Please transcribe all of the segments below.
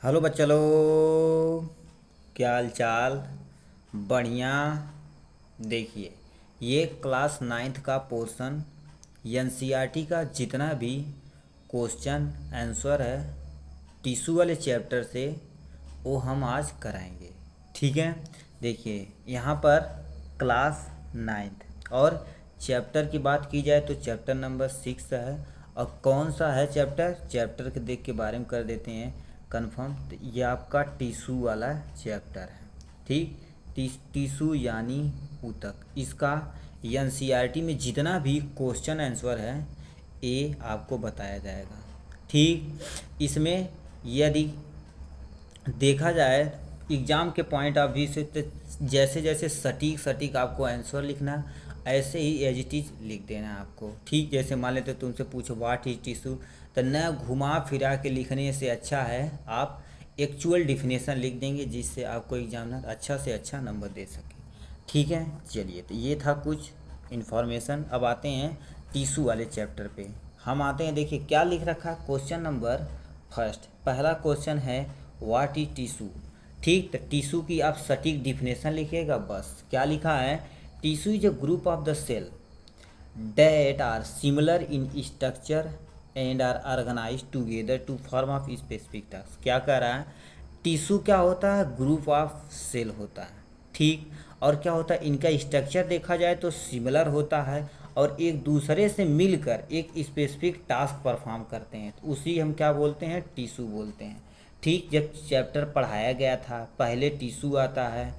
Hello बच्चा लोग, क्या हाल चाल। बढ़िया। देखिए, ये क्लास नाइन्थ का पोर्शन एनसीईआरटी का जितना भी क्वेश्चन आंसर है टिश्यू वाले चैप्टर से वो हम आज कराएंगे। ठीक है। देखिए यहाँ पर क्लास नाइन्थ और चैप्टर की बात की जाए तो चैप्टर नंबर 6 है। और कौन सा है चैप्टर, चैप्टर के देख के बारे में कर देते हैं कंफर्म। तो ये आपका टिश्यू वाला चैप्टर है। ठीक। टिश्यू यानी ऊतक। इसका एनसीईआरटी में जितना भी क्वेश्चन आंसर है ये आपको बताया जाएगा। ठीक। इसमें यदि देखा जाए एग्ज़ाम के पॉइंट ऑफ व्यू से तो जैसे जैसे सटीक सटीक आपको आंसर लिखना ऐसे ही एज इट इज लिख देना है आपको। ठीक। जैसे मान लेते तुमसे पूछो व्हाट इज टिश्यू, तो न घुमा फिरा के लिखने से अच्छा है आप एक्चुअल डिफिनेशन लिख देंगे जिससे आपको एग्जामिनर अच्छा से अच्छा नंबर दे सके। ठीक है। चलिए, तो ये था कुछ इन्फॉर्मेशन। अब आते हैं टिश्यू वाले चैप्टर पे। हम आते हैं, देखिए क्या लिख रखा क्वेश्चन नंबर फर्स्ट। पहला क्वेश्चन है व्हाट इज टिश्यू। ठीक। तो टिश्यू की आप सटीक डिफिनेशन लिखिएगा। बस क्या लिखा है, tissue is a group of the cell that are similar in structure and are organized together to form of specific task। क्या कह रहा है, टिश्यू क्या होता है, ग्रुप ऑफ सेल होता है। ठीक। और क्या होता है, इनका स्ट्रक्चर देखा जाए तो सिमिलर होता है और एक दूसरे से मिलकर एक स्पेसिफिक टास्क परफॉर्म करते हैं, तो उसी हम क्या बोलते हैं, टिश्यू बोलते हैं। ठीक। जब चैप्टर पढ़ाया गया था पहले टिश्यू आता है,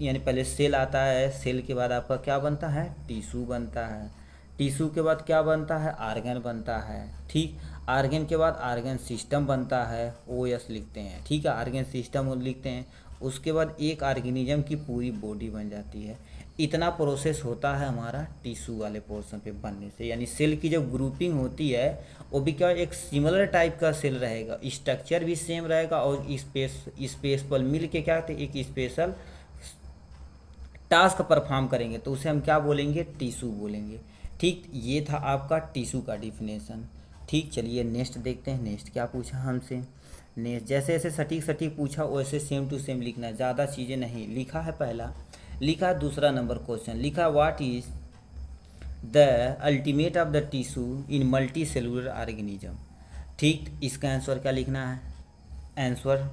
यानी पहले सेल आता है, सेल के बाद आपका क्या बनता है, टिश्यू बनता है। टिश्यू के बाद क्या बनता है, आर्गन बनता है। ठीक। आर्गन के बाद आर्गन सिस्टम बनता है, ओएस लिखते हैं। ठीक है, आर्गन सिस्टम लिखते हैं। उसके बाद एक ऑर्गेनिज्म की पूरी बॉडी बन जाती है। इतना प्रोसेस होता है हमारा टिश्यू वाले पोर्शन पे बनने से। यानी सेल की जब ग्रुपिंग होती है वो भी क्या एक सिमिलर टाइप का सेल रहेगा, स्ट्रक्चर भी सेम रहेगा और स्पेस पर मिल के क्या कहते हैं, एक स्पेशल टास्क परफॉर्म करेंगे, तो उसे हम क्या बोलेंगे, टिश्यू बोलेंगे। ठीक। ये था आपका टिश्यू का डिफिनेशन। ठीक। चलिए नेक्स्ट देखते हैं, नेक्स्ट क्या पूछा हमसे। नेक्स्ट जैसे जैसे सटीक सटीक पूछा वैसे सेम टू सेम लिखना है, ज़्यादा चीज़ें नहीं। लिखा है पहला, लिखा है दूसरा नंबर क्वेश्चन, लिखा what is the ultimate of the tissue in multicellular organism. ठीक। इसका आंसर क्या लिखना है, आंसर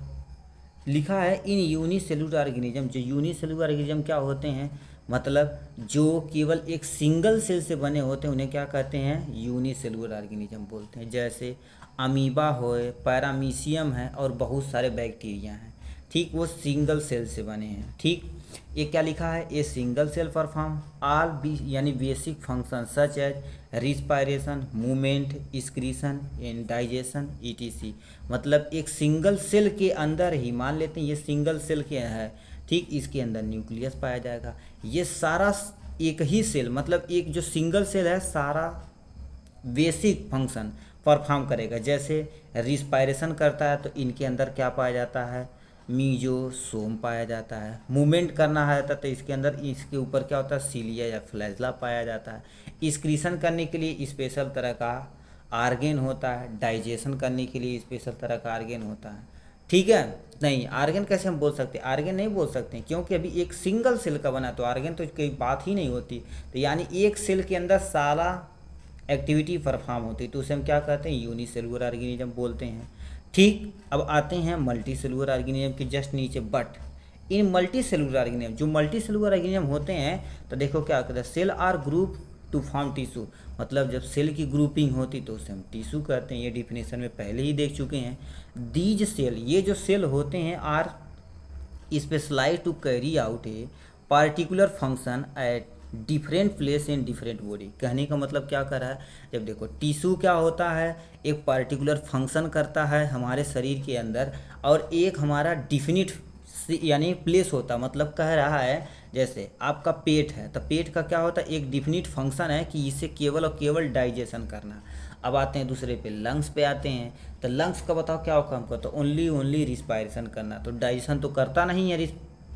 लिखा है इन यूनिसेलुलर ऑर्गेनिज्म। जो यूनिसेलुलर ऑर्गेनिज्म क्या होते हैं, मतलब जो केवल एक सिंगल सेल से बने होते हैं उन्हें क्या कहते हैं, यूनिसेलुलर ऑर्गेनिज्म बोलते हैं। जैसे अमीबा हो, पैरामीशियम है और बहुत सारे बैक्टीरिया हैं। ठीक। वो सिंगल सेल से बने हैं। ठीक। ये क्या लिखा है, ये single cell perform all be यानी basic function such as respiration, movement, excretion and digestion ETC. मतलब एक सिंगल सेल के अंदर ही, मान लेते हैं ये सिंगल सेल के है। ठीक। इसके अंदर न्यूक्लियस पाया जाएगा। ये सारा एक ही सेल, मतलब एक जो सिंगल सेल है सारा बेसिक फंक्शन परफॉर्म करेगा। जैसे रिस्पायरेशन करता है तो इनके अंदर क्या पाया जाता है, मीजोसोम पाया जाता है। मूवमेंट करना है तो इसके अंदर, इसके ऊपर क्या होता है, सीलिया या फ्लैजला पाया जाता है। एक्सक्रीशन करने के लिए स्पेशल तरह का आर्गेन होता है। डाइजेशन करने के लिए स्पेशल तरह का आर्गेन होता है। ठीक है। नहीं, आर्गन कैसे हम बोल सकते हैं, आर्गन नहीं बोल सकते क्योंकि अभी एक सिंगल सेल का बना, तो आर्गन तो कोई बात ही नहीं होती। तो यानी एक सेल के अंदर सारा एक्टिविटी परफॉर्म होती है, तो उसे हम क्या कहते हैं, यूनिसेलुलर ऑर्गेनिज्म बोलते हैं। ठीक। अब आते हैं मल्टी सेलुलर ऑर्गेनिज्म के जस्ट नीचे। But in multicellular organism, जो मल्टी सेलुलर ऑर्गेनिज्म होते हैं, तो देखो क्या कहते हैं, cell are group to form tissue. मतलब जब सेल की ग्रुपिंग होती तो उसे हम टिश्यू कहते हैं। ये डिफिनेशन में पहले ही देख चुके हैं। दीज सेल, ये जो सेल होते हैं, are specialise to carry out a particular function at different place in different body. कहने का मतलब क्या कर रहा है, जब देखो टिश्यू क्या होता है, एक पार्टिकुलर फंक्शन करता है हमारे शरीर के अंदर, और एक हमारा डिफिनिट यानी प्लेस होता, मतलब कह रहा है जैसे आपका पेट है, तो पेट का क्या होता है, एक डिफिनिट फंक्शन है कि इसे केवल और केवल डाइजेशन करना। अब आते हैं दूसरे पे, लंग्स पे आते हैं। तो लंग्स का बताओ क्या काम करता है, ओनली रिस्पायरेशन करना। तो डाइजेशन तो करता नहीं है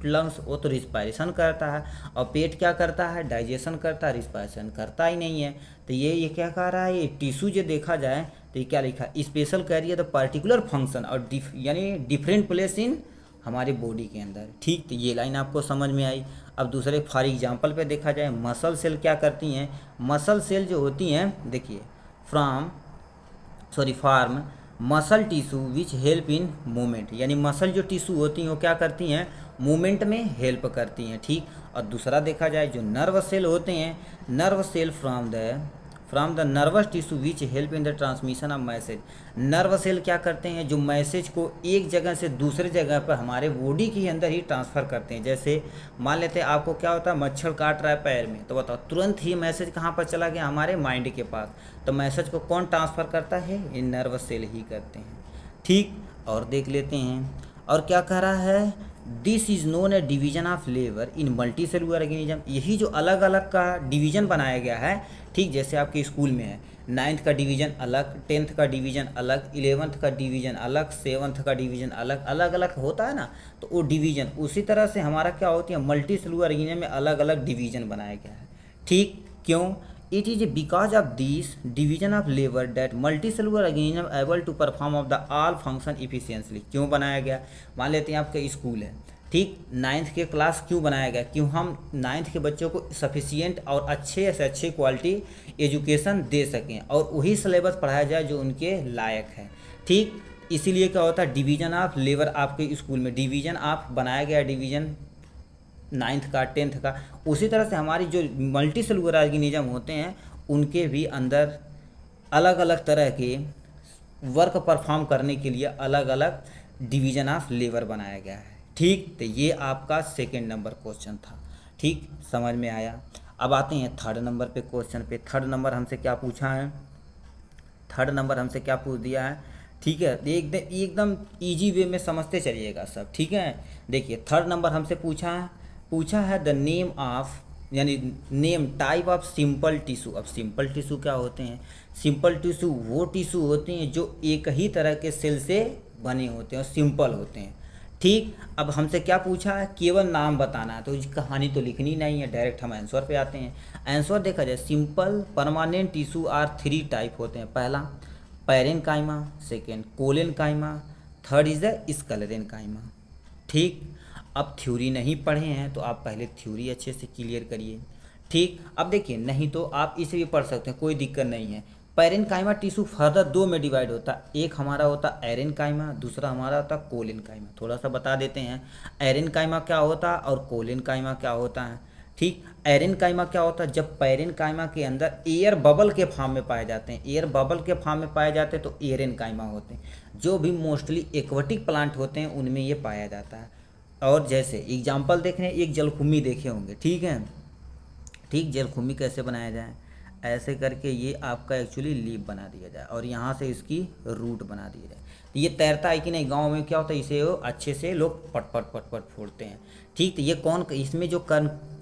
लंग्स, वो तो रिस्पायरेशन करता है। और पेट क्या करता है, डाइजेशन करता है, रिस्पायरेशन करता ही नहीं है। तो ये क्या कह रहा है, ये टिश्यू जो देखा जाए तो तो ये क्या लिखा है, special carry the particular function और यानी डिफरेंट प्लेस इन हमारे बॉडी के अंदर। ठीक, तो ये लाइन आपको समझ में आई। अब दूसरे फॉर एग्जांपल पे देखा जाए, मसल सेल क्या करती हैं, मसल सेल जो होती हैं देखिए form muscle tissue which help in movement, यानी मसल जो टिश्यू होती हैं वो क्या करती हैं, मूवमेंट में हेल्प करती हैं। ठीक, और दूसरा देखा जाए जो नर्व सेल होते हैं, nerve cell from the nervous tissue which help in the transmission of message. Nerve cell क्या करते हैं, जो मैसेज को एक जगह से दूसरे जगह पर हमारे बॉडी के अंदर ही ट्रांसफ़र करते हैं। जैसे मान लेते हैं आपको क्या होता है, मच्छर काट रहा है पैर में, तो बताओ तुरंत ही मैसेज कहाँ पर चला गया, हमारे माइंड के पास। तो मैसेज को कौन ट्रांसफ़र करता है, ये नर्व सेल ही करते हैं। ठीक, और देख लेते हैं और क्या कह रहा है, this is known A division of labour in multicellular organism. यही जो अलग अलग का डिवीजन बनाया गया है, ठीक, जैसे आपके स्कूल में है 9th का डिवीज़न अलग, 10th का डिवीज़न अलग, 11th का डिवीज़न अलग, 7th का डिवीज़न अलग, अलग अलग होता है ना, तो वो डिवीज़न उसी तरह से हमारा क्या होती है, मल्टी सेलुलर ऑर्गेनिज्म में अलग अलग डिवीज़न बनाया गया है। ठीक, क्यों, it is because of this division of labour that multicellular organism able to perform of the all function efficiently. क्यों बनाया गया, मान लेते हैं आपका स्कूल है, ठीक, 9th के क्लास क्यों बनाया गया, क्यों हम 9th के बच्चों को सफिशियंट और अच्छे से अच्छे क्वालिटी एजुकेशन दे सकें और वही सिलेबस पढ़ाया जाए जो उनके लायक है। ठीक, इसीलिए क्या होता है, डिवीजन ऑफ लेबर आपके स्कूल में डिवीजन ऑफ बनाया गया, डिवीजन 9th का 10th का। उसी तरह से हमारी जो मल्टी सेलुलर ऑर्गेनिज्म होते हैं उनके भी अंदर अलग अलग तरह के वर्क परफॉर्म करने के लिए अलग अलग डिवीजन ऑफ लेबर बनाया गया है। ठीक, तो ये आपका सेकंड नंबर क्वेश्चन था। ठीक, समझ में आया। अब आते हैं थर्ड नंबर पे क्वेश्चन पे। थर्ड नंबर हमसे क्या पूछा है, थर्ड नंबर हमसे क्या पूछ दिया है, ठीक है, एकदम ईजी वे में समझते चलिएगा सब। ठीक है, देखिए थर्ड नंबर हमसे पूछा है द नेम ऑफ, यानी name type of simple tissue. अब सिंपल टिश्यू क्या होते हैं, सिंपल टिश्यू वो टिश्यू होते हैं जो एक ही तरह के सेल से बने होते हैं और सिंपल होते हैं। ठीक, अब हमसे क्या पूछा है, केवल नाम बताना है, तो कहानी तो लिखनी नहीं है, डायरेक्ट हम आंसर पे आते हैं। आंसर देखा जाए, simple permanent tissue are 3 type होते हैं। पहला parenchyma, second collenchyma, third is the sclerenchyma. ठीक, अब थ्योरी नहीं पढ़े हैं तो आप पहले थ्योरी अच्छे से क्लियर करिए। ठीक, अब देखिए नहीं तो आप इसे भी पढ़ सकते हैं, कोई दिक्कत नहीं है। पैरेनकाइमा टिश्यू फर्दर 2 में डिवाइड होता है, एक हमारा होता है एरेनकाइमा, दूसरा हमारा होता है कोलेनकाइमा। थोड़ा सा बता देते हैं एरेनकाइमा क्या होता है और कोलेनकाइमा क्या होता है। ठीक, एरेनकाइमा क्या होता है, जब पैरेनकाइमा के अंदर एयर बबल के फॉर्म में पाए जाते हैं, एयर बबल के फॉर्म में पाए जाते हैं तो एरेनकाइमा होते हैं। जो भी मोस्टली एक्वेटिक प्लांट होते हैं उनमें ये पाया जाता है। और जैसे एग्जाम्पल देख रहे हैं, एक जलकुम्भी देखे होंगे, ठीक है, ठीक, जलकुम्भी कैसे बनाया जाए, ऐसे करके ये आपका एक्चुअली लीफ बना दिया जाए और यहाँ से इसकी रूट बना दिया जाए। तो ये तैरता है कि नहीं, गांव में क्या होता है, इसे वो अच्छे से लोग पट पट पट पट फोड़ते हैं। ठीक, तो ये कौन, इसमें जो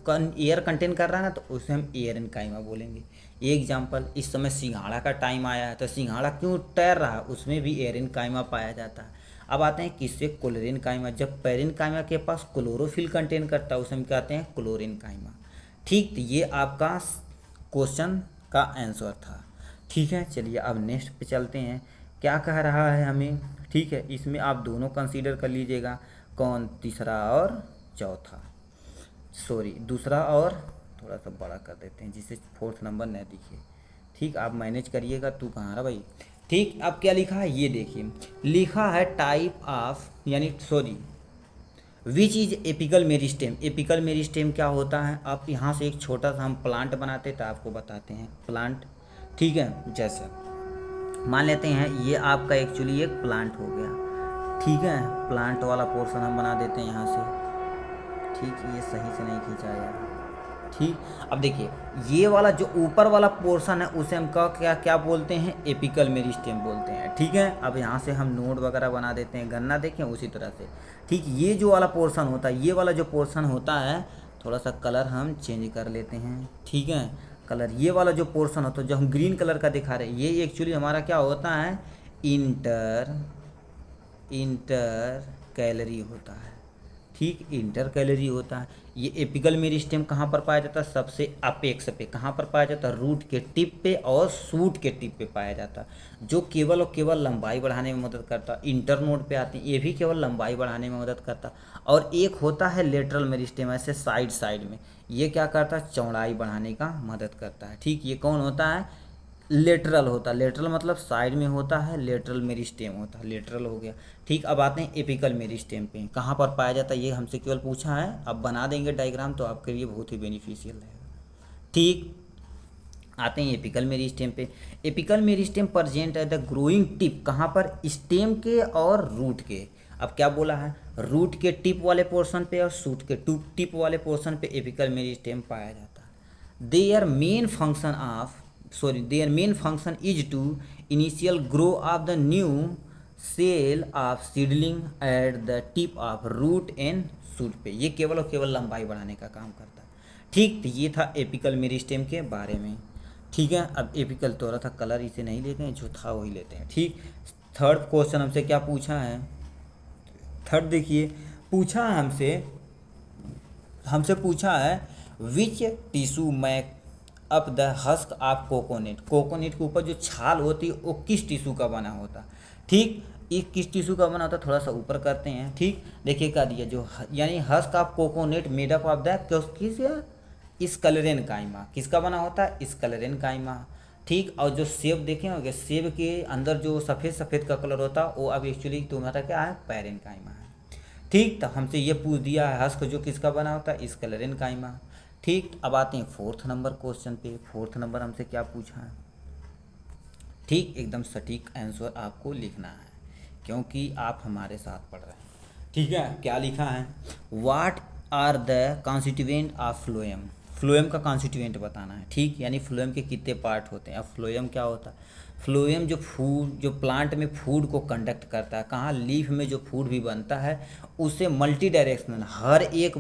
एयर कंटेन कर रहा है ना, तो उसे हम एरेनकाइमा बोलेंगे। ये एग्जाम्पल, इस समय सिंघाड़ा का टाइम आया है तो सिंघाड़ा क्यों तैर रहा है, उसमें भी एरेनकाइमा पाया जाता है। अब आते हैं किससे, क्लोरेनकाइमा। जब पैरेनकाइमा के पास क्लोरोफिल कंटेन करता है उसे हम कहते हैं क्लोरेनकाइमा। ठीक, तो ये आपका क्वेश्चन का आंसर था। ठीक है, चलिए अब नेक्स्ट पे चलते हैं, क्या कह रहा है हमें। ठीक है, इसमें आप दोनों कंसीडर कर लीजिएगा, कौन, तीसरा और चौथा, सॉरी दूसरा और थोड़ा सा बड़ा कर देते हैं जिससे 4th नंबर न दिखे। ठीक, आप मैनेज करिएगा, तू कहाँ रहा भाई। ठीक, अब क्या लिखा है ये देखिए, लिखा है टाइप ऑफ, यानी sorry which is apical meristem. Apical meristem क्या होता है, आप यहाँ से एक छोटा सा हम प्लांट बनाते तो आपको बताते हैं प्लांट। ठीक है, जैसे मान लेते हैं ये आपका एक्चुअली एक प्लांट हो गया। ठीक है, प्लांट वाला पोर्शन हम बना देते हैं यहाँ से। ठीक, ये सही से नहीं खींचा यार। ठीक, अब देखिए ये वाला जो ऊपर वाला पोर्शन है उसे हम क्या बोलते हैं, एपिकल मेरिस्टेम बोलते हैं। ठीक है, अब यहाँ से हम नोड वगैरह बना देते हैं, गन्ना देखें उसी तरह से। ठीक, ये जो वाला पोर्शन होता है, ये वाला जो पोर्शन होता है, थोड़ा सा कलर हम चेंज कर लेते हैं। ठीक है, कलर ये वाला जो पोर्शन होता है जो हम ग्रीन कलर का दिखा रहे हैं, ये एक्चुअली हमारा क्या होता है, इंटर कैलरी होता है। ठीक, इंटर कैलरी होता है। ये एपिकल मेरिस्टेम कहाँ पर पाया जाता है? सबसे अपेक्स पे। कहाँ पर पाया जाता है? रूट के टिप पे और शूट के टिप पे पाया जाता है, जो केवल और केवल लंबाई बढ़ाने में मदद करता है। इंटर नोड पे आते हैं, ये भी केवल लंबाई बढ़ाने में मदद करता है। और एक होता है लेटरल मेरिस्टेम, ऐसे साइड साइड में, ये क्या करता है? चौड़ाई बढ़ाने का मदद करता है। ठीक, ये कौन होता है? लेटरल होता है। लेटरल मतलब साइड में होता है, लेटरल मेरिस्टेम होता है, लेटरल हो गया। ठीक, अब आते हैं एपिकल मेरिस्टेम पे, कहाँ पर पाया जाता है? ये हमसे केवल पूछा है, अब बना देंगे डायग्राम तो आपके लिए बहुत ही बेनिफिशियल रहेगा। ठीक, आते हैं एपिकल मेरिस्टेम पे। एपिकल मेरिस्टेम प्रेजेंट है द ग्रोइंग टिप, कहाँ पर? स्टेम के और रूट के। अब क्या बोला है? रूट के टिप वाले पोर्शन पे और शूट के टिप वाले पोर्शन पे एपिकल मेरिस्टेम पाया जाता है। their main function is to initial grow of the new cell of seedling at the tip of root and shoot पे। ये केवल और केवल लंबाई बढ़ाने का काम करता है। ठीक, तो ये था एपिकल मेरिस्टेम के बारे में। ठीक है, अब एपिकल थोड़ा था कलर इसे नहीं लेते हैं, जो था वही लेते हैं। ठीक, थर्ड क्वेश्चन हमसे क्या पूछा है? थर्ड देखिए, पूछा है हमसे पूछा है which tissue make up the husk of coconut. Coconut के ऊपर जो छाल होती है वो किस टिश्यू का बना होता है? ठीक, ये किस टिश्यू का बना होता है? थोड़ा सा ऊपर करते हैं। ठीक, देखिए क्या दिया, जो यानी husk of coconut made up of the किस स्क्लेरेन काइमा, किसका बना होता है? स्क्लेरेन काइमा। ठीक, और जो सेब देखे होंगे, सेब के अंदर जो सफ़ेद सफ़ेद का कलर होता है वो अब एक्चुअली तुम्हारा क्या है? पैरेन काइमा है। ठीक, तो हमसे ये पूछ दिया है हस्क जो किसका बना होता है? स्क्लेरेन काइमा। ठीक, अब आते हैं फोर्थ नंबर क्वेश्चन पे। फोर्थ नंबर हमसे क्या पूछा है? ठीक, एकदम सटीक आंसर आपको लिखना है, क्योंकि आप हमारे साथ पढ़ रहे हैं। ठीक है, क्या लिखा है? What are the constituent of phloem. Phloem का कॉन्स्टिट्यूएंट बताना है। ठीक, यानी फ्लोएम के कितने पार्ट होते हैं। अब फ्लोएम क्या होता है? फ्लोएम जो प्लांट में फूड को कंडक्ट करता है, कहाँ? लीफ में जो फूड भी बनता है उसे मल्टी डायरेक्शनल, हर एक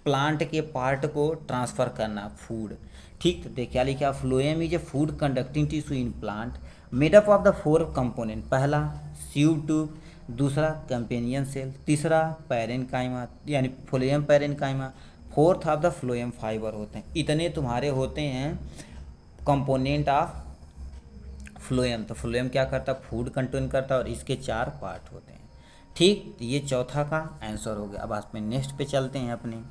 प्लांट के पार्ट को ट्रांसफ़र करना फूड। ठीक, तो देखिए क्या लिखा? Phloem is a food conducting tissue in plant made up of the 4 component. पहला सीव ट्यूब, दूसरा कंपेनियन सेल, तीसरा पैरेनकाइमा यानी phloem parenchyma, fourth of the phloem fibre होते हैं। इतने तुम्हारे होते हैं कंपोनेंट ऑफ फ्लोएम। तो फ्लोएम क्या करता है? फूड कंटेन करता है और इसके 4 पार्ट होते हैं। ठीक, तो ये चौथा का आंसर हो गया। अब आप में नेक्स्ट पे चलते हैं अपने।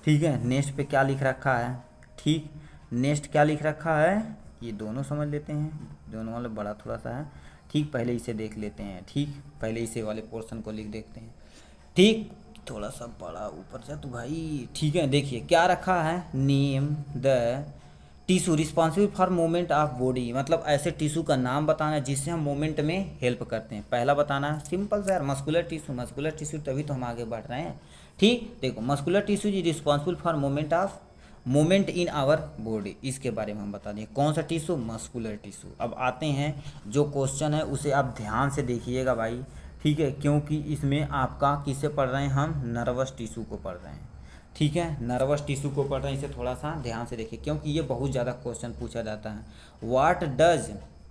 ठीक है, नेक्स्ट पे क्या लिख रखा है? ठीक, नेक्स्ट क्या लिख रखा है? ये दोनों समझ लेते हैं, दोनों वाला बड़ा थोड़ा सा है। ठीक, पहले इसे देख लेते हैं। ठीक, पहले इसे वाले पोर्शन को लिख देखते हैं। ठीक, थोड़ा सा बड़ा ऊपर जा तो भाई। ठीक है, देखिए क्या रखा है? Name the tissue responsible for movement of body, मतलब ऐसे टिश्यू का नाम बताना है जिससे हम मूवमेंट में हेल्प करते हैं। पहला बताना है सिंपल सा यार, मस्कुलर टिश्यू। मस्कुलर टिश्यू, तभी तो हम आगे बढ़ रहे हैं। ठीक, देखो muscular tissue is responsible for movement in our body, इसके बारे में हम बता दें। कौन सा टिश्यू? Muscular tissue. अब आते हैं, जो क्वेश्चन है उसे आप ध्यान से देखिएगा भाई। ठीक है, क्योंकि इसमें आपका किसे पढ़ रहे हैं? हम नर्वस टिश्यू को पढ़ रहे हैं। ठीक है, नर्वस टिश्यू को पढ़ रहे हैं, इसे थोड़ा सा ध्यान से देखिए, क्योंकि ये बहुत ज़्यादा क्वेश्चन पूछा जाता है। What does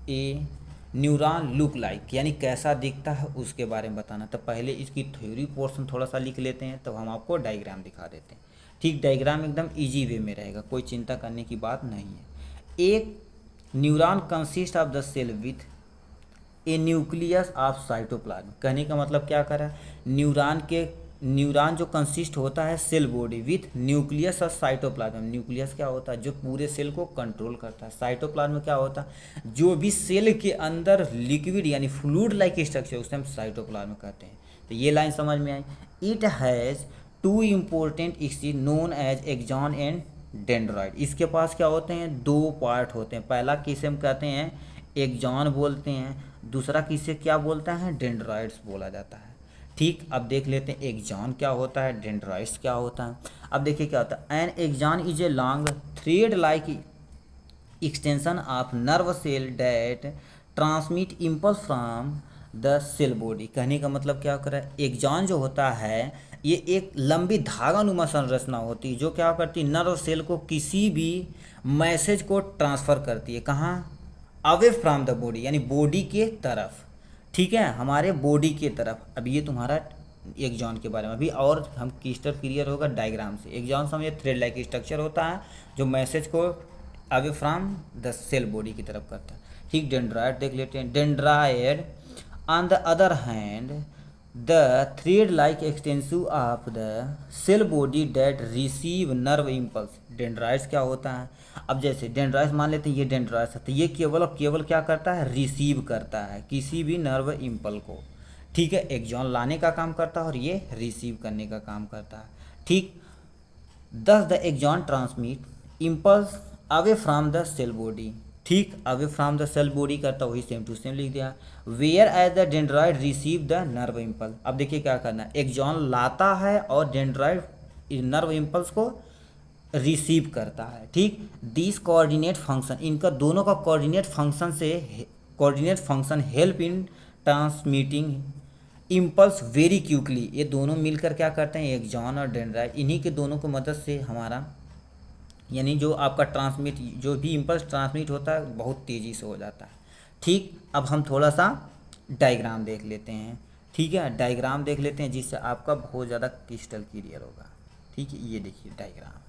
a neuron look like, यानी कैसा दिखता है उसके बारे में बताना। तो पहले इसकी थ्योरी पोर्शन थोड़ा सा लिख लेते हैं, तब हम आपको डायग्राम दिखा देते हैं। ठीक, डायग्राम एकदम इजी वे में रहेगा, कोई चिंता करने की बात नहीं है। एक neuron consist of the cell with a nucleus of cytoplasm. कहने का मतलब क्या करा? न्यूरॉन जो कंसिस्ट होता है सेल बॉडी विथ न्यूक्लियस और साइटोप्लाज्म। न्यूक्लियस क्या होता है? जो पूरे सेल को कंट्रोल करता है। साइटोप्लाज्म क्या होता है? जो भी सेल के अंदर लिक्विड यानी फ्लूइड लाइक स्ट्रक्चर, उसे हम साइटोप्लाज्म कहते हैं। तो ये लाइन समझ में आई। It has 2 important stage known as axon and dendrite. इसके पास क्या होते हैं? 2 पार्ट होते हैं। पहला किसे हम कहते हैं? एक्सॉन बोलते हैं। दूसरा किसे क्या बोलता है? डेंड्राइड्स बोला जाता है। ठीक, अब देख लेते हैं एक्सॉन क्या होता है, डेंड्राइट्स क्या होता है। अब देखिए क्या होता है। An axon is a long thread like extension of nerve cell that transmit impulse from the cell body. कहने का मतलब क्या कर रहा है? एक्सॉन जो होता है ये एक लंबी धागानुमा संरचना होती है, जो क्या करती है? नर्व सेल को किसी भी मैसेज को ट्रांसफ़र करती है। कहाँ? अवे फ्रॉम द बॉडी, यानी बॉडी के तरफ। ठीक है, हमारे बॉडी के तरफ। अब ये तुम्हारा एक्सॉन के बारे में अभी, और हम क्रिस्टल क्लियर होगा डायग्राम से। एक्सॉन समझिए थ्रेड लाइक स्ट्रक्चर होता है जो मैसेज को away from the cell body की तरफ करता है। ठीक, डेंड्राइड देख लेते हैं। Dendrite on the other hand the thread like extensive of the cell body that receive nerve impulse. Dendrites क्या होता है, अब जैसे डेंड्राइड्स मान लेते हैं, ये डेंड्राइड्स है तो ये केवल और केवल क्या करता है, रिसीव करता है किसी भी नर्व इम्पल को। ठीक है, एक्सॉन लाने का काम करता है और ये रिसीव करने का काम करता है। ठीक, thus the axon transmit impulse away from the cell body. ठीक, away from the cell body करता, वही सेम टू सेम लिख दिया। Whereas the dendrite receive the nerve impulse. अब देखिए क्या करना है, एक्सॉन लाता है और डेंड्राइड नर्व इम्पल्स को रिसीव करता है। ठीक, दिस कोऑर्डिनेट फंक्शन, इनका दोनों का coordinate function help in transmitting impulse very quickly. ये दोनों मिलकर क्या करते हैं, एक्सॉन और डेंड्राइड, इन्हीं के दोनों की मदद से हमारा यानी जो आपका जो भी इम्पल्स ट्रांसमिट होता है बहुत तेज़ी से हो जाता है। ठीक, अब हम थोड़ा सा डायग्राम देख लेते हैं। ठीक है, डायग्राम देख लेते हैं जिससे आपका बहुत ज़्यादा क्रिस्टल क्लियर होगा। ठीक है, ये देखिए डायग्राम।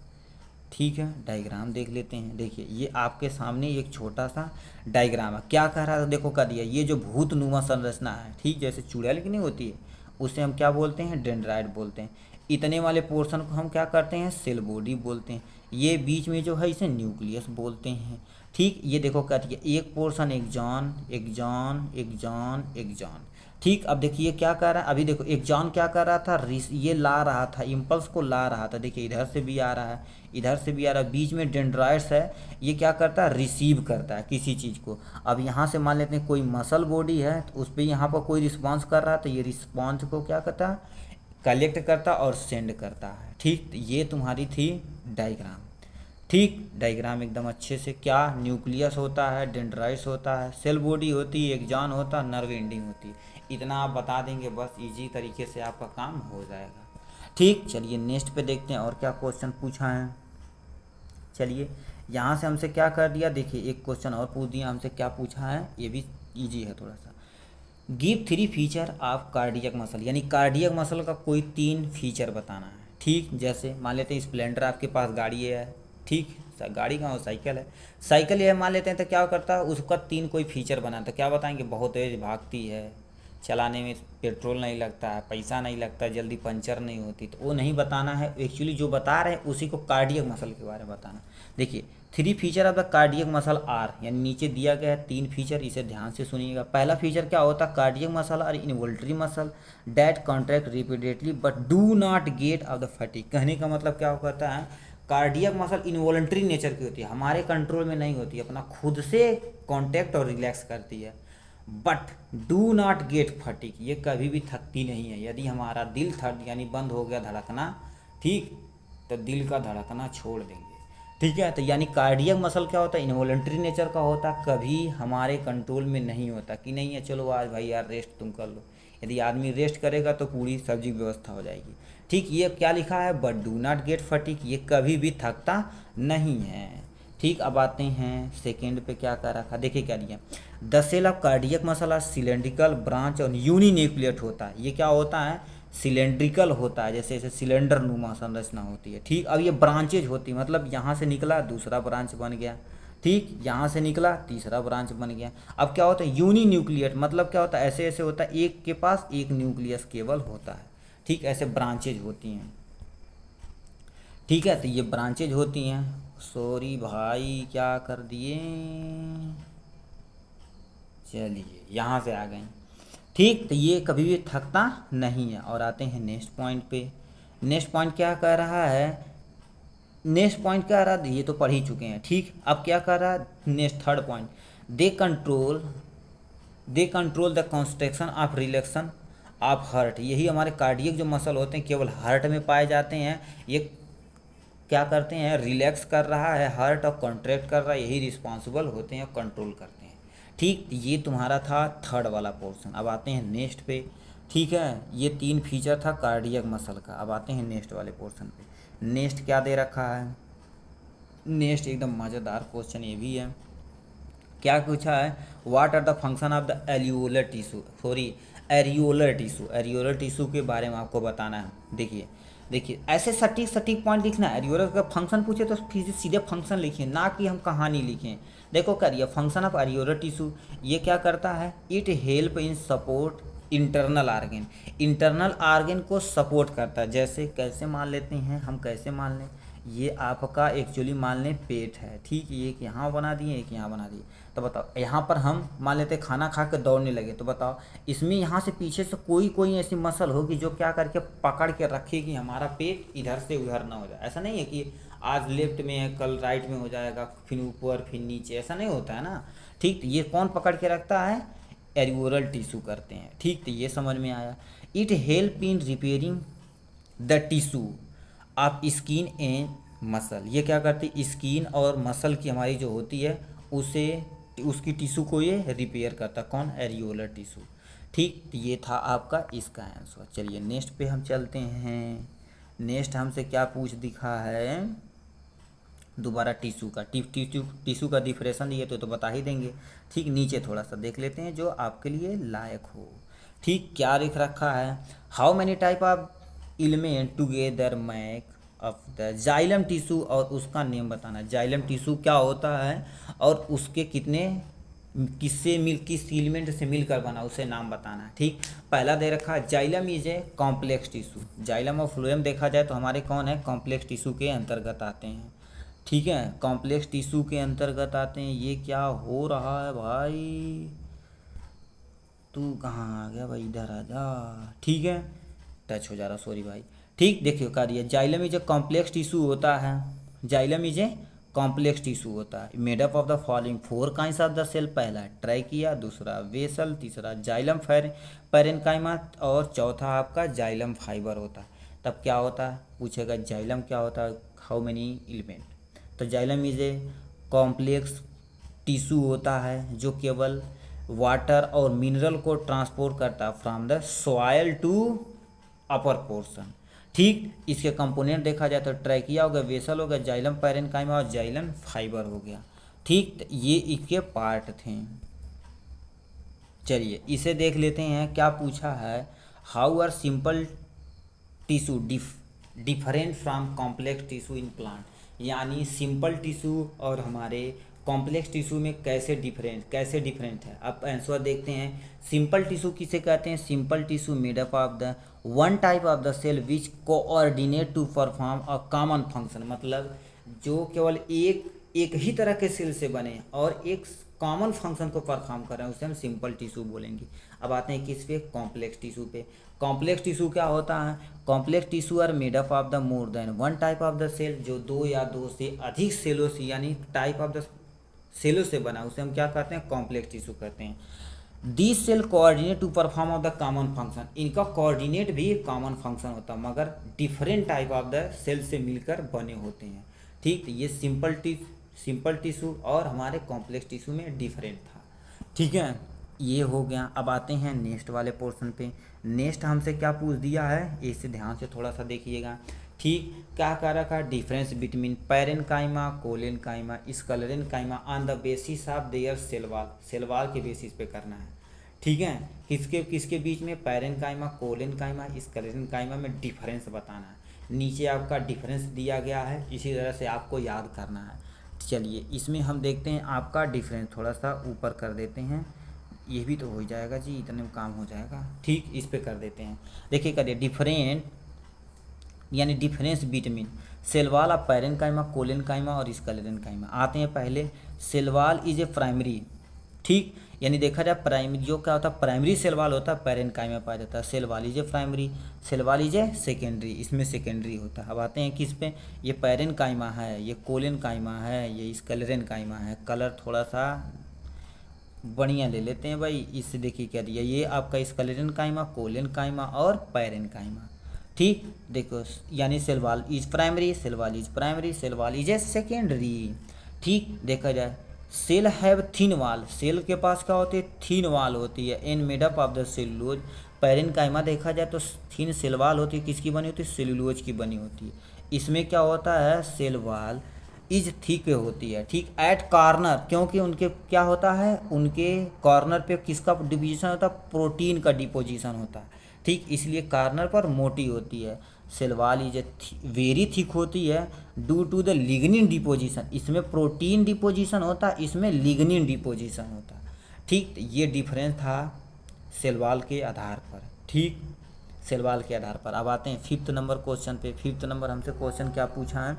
ठीक है, डायग्राम देख लेते हैं। देखिए ये आपके सामने एक छोटा सा डायग्राम है। क्या कह रहा है, देखो कर दिया, ये जो भूतनुमा संरचना है, ठीक, जैसे चुड़ैल की नहीं होती है, उसे हम क्या बोलते हैं, डेंड्राइड बोलते हैं। इतने वाले पोर्शन को हम क्या करते हैं, सेल बॉडी बोलते हैं। ये बीच में जो है इसे न्यूक्लियस बोलते हैं। ठीक, ये देखो क्या दिया, एक portion axon axon axon axon. ठीक, अब देखिए क्या कर रहा है, अभी देखो एक्सॉन क्या कर रहा था, ये ला रहा था, इम्पल्स को ला रहा था। देखिए इधर से भी आ रहा है, इधर से भी आ रहा है, बीच में डेंड्राइड्स है, ये क्या करता है, रिसीव करता है किसी चीज़ को। अब यहाँ से मान लेते हैं कोई मसल बॉडी है तो उस पर यहाँ पर कोई रिस्पॉन्स कर रहा है, तो ये रिस्पॉन्स को क्या करता है, कलेक्ट करता और सेंड करता है। ठीक, तो ये तुम्हारी थी डायग्राम। ठीक, डायग्राम एकदम अच्छे से, क्या न्यूक्लियस होता है, डेंड्राइट्स होता है, सेल बॉडी होती है, एक्सॉन होता है, नर्व एंडिंग होती है। इतना आप बता देंगे बस, इजी तरीके से आपका काम हो जाएगा। ठीक, चलिए नेक्स्ट पे देखते हैं और क्या क्वेश्चन पूछा है। चलिए यहाँ से हमसे क्या कर दिया, देखिए एक क्वेश्चन और पूछ दिया हमसे, क्या पूछा है, ये भी इजी है थोड़ा सा। Give 3 feature of cardiac muscle, यानी कार्डियक मसल का कोई 3 फीचर बताना है। ठीक, जैसे मान लेते हैं स्प्लेंडर आपके पास गाड़ी है, ठीक, गाड़ी कहाँ हो, साइकिल है, साइकिल ये मान लेते हैं, तो क्या करता है, उसका 3 कोई फीचर बनाता है। क्या बताएंगे, बहुत तेज भागती है, चलाने में पेट्रोल नहीं लगता है, पैसा नहीं लगता, जल्दी पंचर नहीं होती, तो वो नहीं बताना है। एक्चुअली जो बता रहे हैं उसी को कार्डियक मसल के बारे में बताना। देखिए 3 feature of the cardiac muscle are, यानी नीचे दिया गया है 3 फीचर, इसे ध्यान से सुनिएगा। पहला फीचर क्या होता है, कार्डियक मसल और involuntary muscle that contract repeatedly but do not get of the fatigue. कहने का मतलब क्या होता है, कार्डियक मसल इनवॉलंटरी नेचर की होती है, हमारे कंट्रोल में नहीं होती, अपना खुद से कॉन्टैक्ट और रिलैक्स करती है। But do not gate fatigue, ये कभी भी थकती नहीं है। यदि हमारा दिल थक यानी बंद हो गया धड़कना, ठीक, तो दिल का धड़कना छोड़ देंगे। ठीक है, तो यानी कार्डियक मसल क्या होता है, इनवॉलंटरी नेचर का होता है, कभी हमारे कंट्रोल में नहीं होता कि नहीं है चलो आज भाई यार रेस्ट तुम कर लो। यदि आदमी रेस्ट करेगा तो पूरी सब्जी व्यवस्था हो जाएगी। ठीक, ये क्या लिखा है, but do not gate fatigue, ये कभी भी थकता नहीं है। ठीक, अब आते हैं सेकेंड पे, क्या कर रखा, देखिए क्या दिया, the cell of cardiac muscle are cylindrical branch और यूनिन्यूक्लिएट होता है। ये क्या होता है, सिलेंड्रिकल होता है, जैसे जैसे सिलेंडर नुमा संरचना होती है। ठीक, अब ये ब्रांचेज होती है, मतलब यहाँ से निकला दूसरा ब्रांच बन गया, ठीक, यहाँ से निकला तीसरा ब्रांच बन गया। अब क्या होता है, यूनी न्यूक्लिएट, मतलब क्या होता है, ऐसे ऐसे होता है, एक के पास एक न्यूक्लियस केवल होता है। ठीक, ऐसे ब्रांचेज होती हैं। ठीक है, तो ये ब्रांचेज होती हैं। सॉरी भाई क्या कर दिए, चलिए यहाँ से आ गए। ठीक, तो ये कभी भी थकता नहीं है। और आते हैं नेक्स्ट पॉइंट पे। नेक्स्ट पॉइंट क्या कह रहा है, नेक्स्ट पॉइंट क्या रहा, ये तो पढ़ ही चुके हैं। ठीक, अब क्या कर रहा है, next third point, they control the construction of relaxin of heart. यही हमारे कार्डियक जो मसल होते हैं केवल हार्ट में पाए जाते हैं। ये क्या करते हैं, रिलैक्स कर रहा है हार्ट और कॉन्ट्रैक्ट कर रहा है, यही रिस्पॉन्सिबल होते हैं और कंट्रोल करते हैं। ठीक, ये तुम्हारा था थर्ड वाला पोर्शन। अब आते हैं नेक्स्ट पे। ठीक है, ये 3 फीचर था कार्डियक मसल का। अब आते हैं नेक्स्ट वाले पोर्शन पे। नेक्स्ट क्या दे रखा है, नेक्स्ट एकदम मज़ेदार क्वेश्चन ये भी है। क्या पूछा है, what are the function of the alveolar tissue, sorry areolar tissue, areolar tissue के बारे में आपको बताना है। देखिए देखिए ऐसे सटीक सटीक पॉइंट लिखना है। एरियोलर का फंक्शन पूछे तो सीधे फंक्शन लिखिए, ना कि हम कहानी लिखें। देखो करिए फंक्शन ऑफ एरियोलर टिश्यू, ये क्या करता है, it help in support internal organ, internal organ को सपोर्ट करता है। जैसे कैसे मान लेते हैं हम, कैसे मान लें, ये आपका एक्चुअली मान लें पेट है, ठीक, ये एक यहाँ बना दिए एक यहाँ बना दिए। तो बताओ यहाँ पर हम मान लेते खाना खा के दौड़ने लगे, तो बताओ इसमें यहाँ से पीछे से कोई कोई ऐसी मसल होगी जो क्या करके पकड़ के रखेगी हमारा पेट इधर से उधर ना हो जाए। ऐसा नहीं है कि आज लेफ्ट में है कल राइट में हो जाएगा, फिर ऊपर फिर नीचे, ऐसा नहीं होता है ना। ठीक, तो ये कौन पकड़ के रखता है, एरियोलर टिश्यू करते हैं। ठीक, तो ये समझ में आया। It help in repairing the tissue of skin and muscle, ये क्या करती है, स्किन और मसल की हमारी जो होती है उसे, उसकी टिश्यू को ये रिपेयर करता, कौन, एरियोलर टिश्यू। ठीक, तो ये था आपका इसका आंसर। चलिए नेक्स्ट पे हम चलते हैं। नेक्स्ट हमसे क्या पूछ दिखा है, दोबारा टिश्यू का, टिश्यू का डिफरेंशन ये तो बता ही देंगे। ठीक, नीचे थोड़ा सा देख लेते हैं जो आपके लिए लायक हो। ठीक, क्या लिख रखा है, how many type of element together make of the xylem tissue, और उसका नेम बताना। जाइलम टिश्यू क्या होता है और उसके कितने, किससे मिल, किस एलिमेंट से मिलकर बना, उसे नाम बताना है। ठीक, पहला दे रखा है xylem is a complex tissue, xylem और फ्लोएम देखा जाए तो हमारे कौन है, कॉम्प्लेक्स टिश्यू के अंतर्गत आते हैं। ठीक है, कॉम्प्लेक्स टिश्यू के अंतर्गत आते हैं। ये क्या हो रहा है भाई, तू कहाँ आ गया भाई, इधर आ जा। ठीक है, टच हो जा रहा, सॉरी भाई। ठीक, देखिए कार्य, xylem is a complex tissue होता है, xylem is a complex tissue होता है, made up of the following four kinds of the cell, पहला ट्रैकिया, दूसरा वेसल, तीसरा जाइलम पैरेन्काइमा, और चौथा आपका जाइलम फाइबर होता है। तब क्या होता है, पूछेगा जाइलम क्या होता है, हाउ मेनी एलिमेंट। तो xylem is a complex tissue होता है जो केवल वाटर और मिनरल को ट्रांसपोर्ट करता है from the soil to upper portion. ठीक, इसके कंपोनेंट देखा जाए तो ट्रैकिया हो गया, वेसल हो गया, जाइलम पैरेन्काइमा और जाइलम फाइबर हो गया। ठीक, तो ये इसके पार्ट थे। चलिए इसे देख लेते हैं, क्या पूछा है, how are simple tissue different from complex tissue in plant, यानी सिंपल टिश्यू और हमारे कॉम्प्लेक्स टिश्यू में कैसे डिफरेंट है। अब आंसर देखते हैं। सिंपल टिश्यू किसे कहते हैं, simple tissue made up of the one type of the cell which coordinate to perform a common function, मतलब जो केवल एक ही तरह के सेल से बने और एक कॉमन फंक्शन को परफॉर्म कर रहे हैं, उसे हम सिंपल टिश्यू बोलेंगे। अब आते हैं किस पे, कॉम्प्लेक्स टिश्यू पे। कॉम्प्लेक्स टिश्यू क्या होता है, complex tissue are made up of the more than one type of the cell, जो दो या दो से अधिक सेलों से, यानी टाइप ऑफ द सेलों से बना, उसे हम क्या कहते हैं, कॉम्प्लेक्स टिश्यू कहते हैं। This cell coordinate to perform of the common function, इनका कोऑर्डिनेट भी एक कॉमन फंक्शन होता है, मगर different type of the cell से मिलकर बने होते हैं। ठीक, तो ये सिंपल टिश्यू और हमारे कॉम्प्लेक्स टिश्यू में डिफरेंट था। ठीक है, ये हो गया। अब आते हैं नेक्स्ट वाले पोर्शन पे। नेक्स्ट हमसे क्या पूछ दिया है, इसे ध्यान से थोड़ा सा देखिएगा। ठीक, क्या कह रखा है, difference between parenchyma, collenchyma, sclerenchyma on the basis of their cell wall के बेसिस पे करना है। ठीक है, किसके बीच में, पैरेन्काइमा, कोलेन्काइमा, स्क्लेरेन्काइमा में डिफरेंस बताना है। नीचे आपका डिफरेंस दिया गया है, इसी तरह से आपको याद करना है। चलिए इसमें हम देखते हैं आपका डिफरेंस, थोड़ा सा ऊपर कर देते हैं, ये भी तो हो जाएगा जी, इतने में काम हो जाएगा। ठीक, इस पे कर देते हैं। देखिए करिए, डिफरेंट यानी difference between cell wall of parenchyma, collenchyma और स्क्लेरेन्काइमा। आते हैं पहले, cell wall is a primary. ठीक, यानी देखा जाए प्राइमरी जो क्या होता है, प्राइमरी सेल वॉल होता है, पैरेन्काइमा पाया जाता है। Cell wall is a primary, cell wall is a secondary, इसमें सेकेंडरी होता है। अब आते हैं किस पे, ये पैरेन्काइमा है, ये कोलेन्काइमा है, ये स्क्लेरेन्काइमा है। कलर थोड़ा सा बढ़िया ले लेते हैं भाई, इससे देखिए क्या दिया, ये आपका स्क्लेरेन्काइमा, कोलेन्काइमा और पैरेन्काइमा। ठीक, देखो यानी cell wall is primary, cell wall is primary, cell wall is a secondary. ठीक, देखा जाए, cell have thin wall, cell के पास क्या होती है, थिन वॉल होती है, and made up of the cellulose. Parenchyma देखा जाए तो थिन सेल वॉल होती है, किसकी बनी होती है, सेलुलोज की बनी होती है। इसमें क्या होता है, सेल वॉल इज थिक होती है, ठीक। एट कॉर्नर, क्योंकि उनके क्या होता है, उनके कॉर्नर पे किसका डिपोजिशन होता है, प्रोटीन का डिपोजिशन होता है, ठीक, इसलिए कॉर्नर पर मोटी होती है। Cell wall is very thick होती है due to the lignin deposition, इसमें प्रोटीन डिपोजिशन होता है, इसमें लिग्निन डिपोजिशन होता है, ठीक। ये डिफरेंस था सेल वॉल के आधार पर, ठीक, सेल वॉल के आधार पर। अब आते हैं 5th नंबर क्वेश्चन पे। 5th नंबर हमसे क्वेश्चन क्या पूछा है,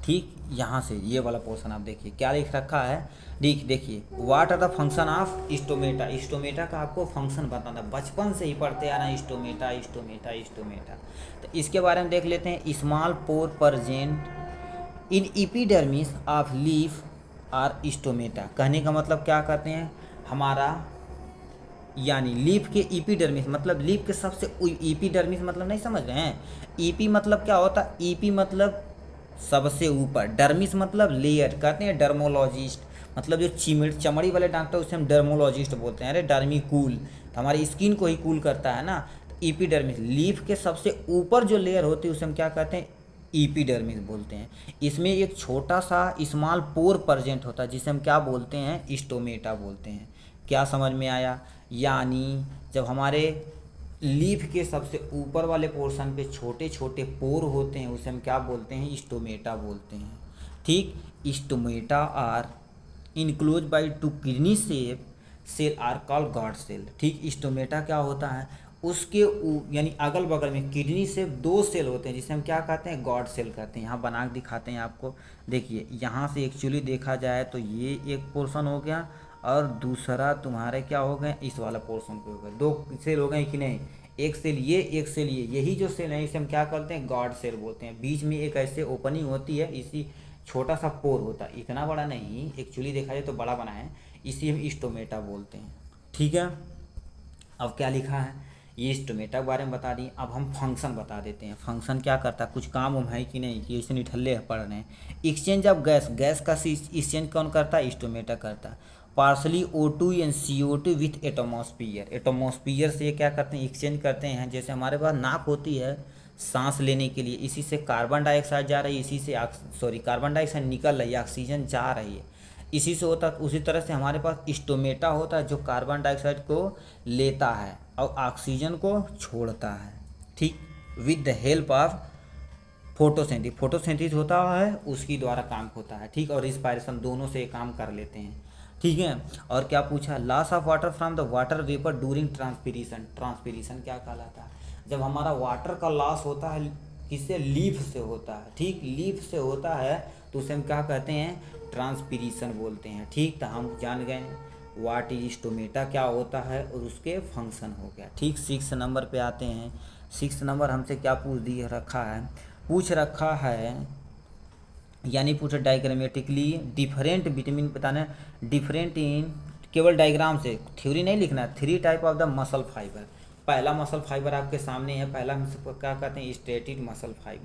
ठीक, यहाँ से ये वाला पोर्शन आप देखिए क्या लिख रखा है, देखिए what are the function of stomata. Stomata का आपको फंक्शन बताना, बचपन से ही पढ़ते आ रहे हैं स्टोमेटा स्टोमेटा स्टोमेटा। तो इसके बारे में देख लेते हैं। Small pore present in epidermis of leaf are stomata. कहने का मतलब क्या करते हैं, हमारा यानी लीफ के एपिडर्मिस मतलब लीफ के सबसे, एपिडर्मिस मतलब नहीं समझ रहे हैं, ईपी मतलब क्या होता है, ईपी मतलब सबसे ऊपर, डर्मिस मतलब लेयर, कहते हैं डर्मोलॉजिस्ट, मतलब जो चमड़ी वाले डॉक्टर उसे हम डर्मोलॉजिस्ट बोलते हैं। अरे डर्मी कूल, तो हमारी स्किन को ही कूल करता है ना। एपिडर्मिस लीफ के सबसे ऊपर जो लेयर होती है उसे हम क्या कहते हैं, एपिडर्मिस बोलते हैं। इसमें एक छोटा सा स्मॉल पोर प्रेजेंट होता है जिसे हम क्या बोलते हैं, स्टोमेटा बोलते हैं। क्या समझ में आया, यानी जब हमारे लीफ के सबसे ऊपर वाले पोर्शन पे छोटे छोटे पोर होते हैं उसे हम क्या बोलते हैं, स्टोमेटा बोलते हैं, ठीक। Stomata are enclose by two kidney shape cell are called guard cell, ठीक। स्टोमेटा क्या होता है, उसके यानी अगल बगल में किडनी से 2 सेल होते हैं जिसे हम क्या कहते हैं, गॉड सेल कहते हैं। यहाँ बना के दिखाते हैं आपको, देखिए यहाँ से एक्चुअली देखा जाए तो ये एक पोर्शन हो गया और दूसरा तुम्हारे क्या हो गए, इस वाला पोर्शन पे हो गए, 2 सेल हो गए कि नहीं, एक सेल ये एक सेल ये, यही जो सेल है इसे हम क्या करते हैं, गॉड सेल बोलते हैं। बीच में एक ऐसे ओपनिंग होती है, इसी छोटा सा पोर होता है, इतना बड़ा नहीं, एक्चुअली देखा जाए तो बड़ा बना है, इसी हम स्टोमेटा बोलते हैं, ठीक है। अब क्या लिखा है, ये स्टोमेटा के बारे में बता दी। अब हम फंक्शन बता देते हैं, फंक्शन क्या करता है, कुछ काम उम है कि नहीं, कि ऐसे निठल्ले पढ़ रहे हैं। एक्सचेंज ऑफ गैस, गैस का एक्सचेंज कौन करता है, स्टोमेटा करता है। Partially O2 and CO2 with atmosphere, atmosphere से ये क्या करते हैं, एक्सचेंज करते हैं। जैसे हमारे पास नाक होती है सांस लेने के लिए, इसी से कार्बन डाइऑक्साइड जा रही है, इसी से कार्बन डाइऑक्साइड निकल रही है, ऑक्सीजन जा रही है, इसी से होता। उसी तरह से हमारे पास स्टोमेटा होता है जो कार्बन डाइऑक्साइड को लेता है और ऑक्सीजन को छोड़ता है, ठीक, with the help of photosynthesis, photosynthesis होता है उसकी द्वारा काम होता है, ठीक, और रिस्पायरेशन, दोनों से काम कर लेते हैं, ठीक है। और क्या पूछा, loss of water from the water vapour during transpiration. Transpiration क्या कहलाता है, जब हमारा वाटर का लॉस होता है, किससे, लीफ से होता है, ठीक, लीफ से होता है तो उसे हम क्या कहते हैं, ट्रांसपीरेशन बोलते हैं, ठीक। तो हम जान गए वाट इज स्टोमेटा क्या होता है और उसके फंक्शन हो गया, ठीक। 6 नंबर पे आते हैं। 6 नंबर हमसे क्या पूछ रखा है यानी पूछा डायग्रामेटिकली डिफरेंट बिटवीन, बताना डिफरेंट इन, केवल डायग्राम से, थ्योरी नहीं लिखना। 3 type of the muscle fibre, पहला मसल फाइबर आपके सामने है, पहला हम क्या कहते हैं, स्ट्रेटेड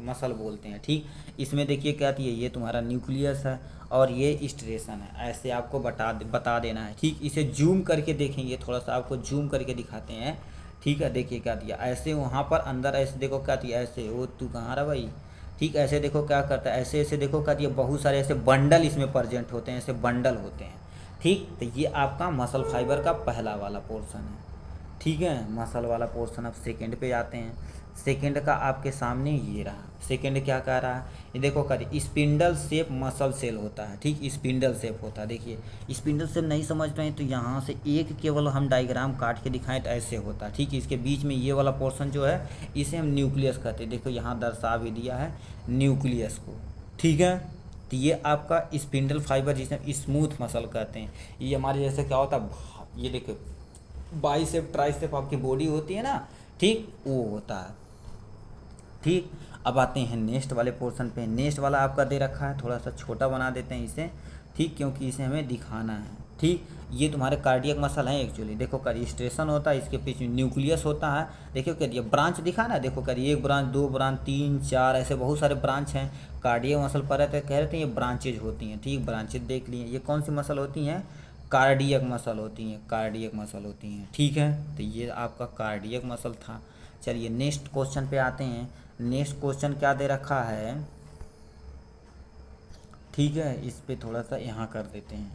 मसल बोलते हैं, ठीक। इसमें देखिए क्या है, ये तुम्हारा न्यूक्लियस है और ये स्ट्रेशन है, ऐसे आपको बता देना है, ठीक। इसे जूम करके देखेंगे, थोड़ा सा आपको जूम करके दिखाते हैं, ठीक है। देखिए क्या दिया, ऐसे वहाँ पर अंदर ऐसे देखो क्या दिया, ऐसे, वो तू कहाँ रहा भाई, ठीक, ऐसे देखो क्या करता है, ऐसे ऐसे देखो क्या दिया, बहुत सारे ऐसे बंडल इसमें प्रेजेंट होते हैं, ऐसे बंडल होते हैं, ठीक। तो ये आपका मसल फाइबर का पहला वाला पोर्शन है, ठीक है, मसल वाला पोर्शन। अब सेकंड पे जाते हैं। सेकंड का आपके सामने ये रहा, सेकंड क्या कह रहा है, ये देखो कर स्पिंडल शेप मसल सेल होता है, ठीक, स्पिंडल शेप होता है। देखिए स्पिंडल शेप नहीं समझ रहे हैं तो यहाँ से एक केवल हम डायग्राम काट के दिखाएं तो ऐसे होता है, ठीक। इसके बीच में ये वाला पोर्शन जो है इसे हम न्यूक्लियस कहते हैं, देखो यहाँ दर्शा भी दिया है न्यूक्लियस को, ठीक है। तो ये आपका स्पिंडल फाइबर जिसे हम स्मूथ मसल कहते हैं, ये हमारे जैसे क्या होता है, ये देखो बाइसेप ट्राइसेप आपकी बॉडी होती है ना, ठीक, वो होता है, ठीक। अब आते हैं नेक्स्ट वाले पोर्शन पे। नेक्स्ट वाला आपका दे रखा है, थोड़ा सा छोटा बना देते हैं इसे, ठीक, क्योंकि इसे हमें दिखाना है, ठीक। ये तुम्हारे कार्डियक मसल है एक्चुअली, देखो स्ट्रेशन होता है, इसके पीछे न्यूक्लियस होता है, देखो क्या दिया, ब्रांच दिखा ना, देखो कर 1 ब्रांच 2 ब्रांच 3 4 ऐसे बहुत सारे ब्रांच हैं। कार्डियक मसल पर रहते कह रहे थे ये ब्रांचेज होती हैं, ठीक, ब्रांचेज देख लिए। ये कौन सी मसल होती हैं, कार्डियक मसल होती हैं, कार्डियक मसल होती हैं, ठीक है। तो ये आपका कार्डियक मसल था। चलिए नेक्स्ट क्वेश्चन पे आते हैं। नेक्स्ट क्वेश्चन क्या दे रखा है, ठीक है, इस पे थोड़ा सा यहाँ कर देते हैं,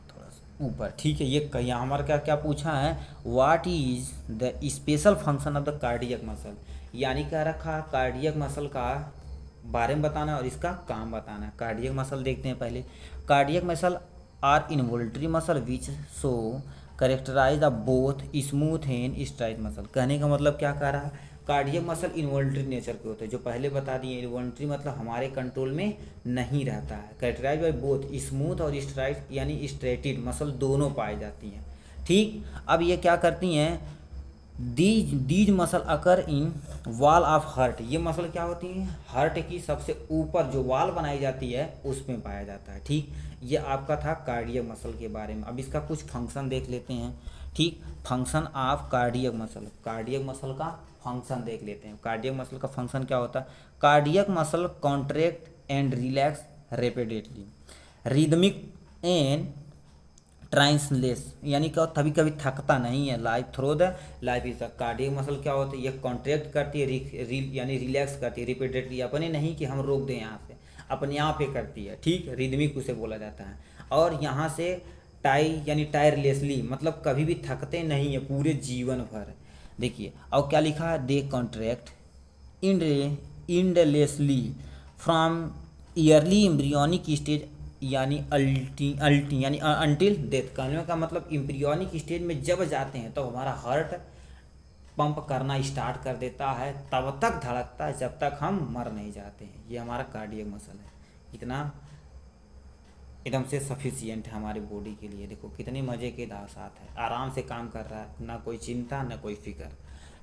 थोड़ा सा ऊपर। ठीक है, ये कहीं हमारा क्या क्या पूछा है, what is the special function of the cardiac muscle, यानी क्या रखा, कार्डियक मसल का बारे में बताना है और इसका काम बताना है। कार्डियक मसल देखते हैं पहले। Cardiac muscle are involuntary muscle which show characterize the both smooth and striated muscle. कहने का मतलब क्या कह रहा है, कार्डियक मसल इनवोल्ट्री नेचर के होते हैं, जो पहले बता दिए। इनवोल्ट्री मतलब हमारे कंट्रोल में नहीं रहता है। करेक्टराइज बाय बोथ स्मूथ और स्ट्राइट यानी स्ट्रेटेड मसल दोनों पाई जाती हैं। ठीक, अब ये क्या करती हैं, these muscle occur in wall of heart. ये मसल क्या होती हैं, हार्ट की सबसे ऊपर जो वॉल बनाई जाती है उसमें पाया जाता है। ठीक, ये आपका था कार्डियक मसल के बारे में। अब इसका कुछ फंक्शन देख लेते हैं। ठीक, function of cardiac muscle, cardiac muscle का फंक्शन देख लेते हैं। कार्डियक मसल का फंक्शन क्या होता है, cardiac muscle contract and relax repeatedly, rhythmic and tireless, यानी क्या कभी कभी थकता नहीं है। Life through the life is the cardiac muscle क्या होती है, ये कॉन्ट्रैक्ट करती है, यानी रिलैक्स करती है रिपीटेडली, अपने नहीं कि हम रोक दें यहाँ से, अपने यहाँ पे करती है। ठीक, रिदमिक उसे बोला जाता है। और यहाँ से टाई यानी टायरलेसली, मतलब कभी भी थकते नहीं है पूरे जीवन भर। देखिए और क्या लिखा है, they contract endlessly from early embryonic stage यानी अल्टी यानी अनटिल डेथ। कहने का मतलब एम्ब्रियोनिक स्टेज में जब जाते हैं तो हमारा हार्ट पंप करना स्टार्ट कर देता है, तब तक धड़कता है जब तक हम मर नहीं जाते हैं। ये हमारा कार्डियक मसल है, इतना एकदम से सफिशियंट है हमारे बॉडी के लिए। देखो कितने मज़े के साथ है, आराम से काम कर रहा है, ना कोई चिंता ना कोई फिक्र।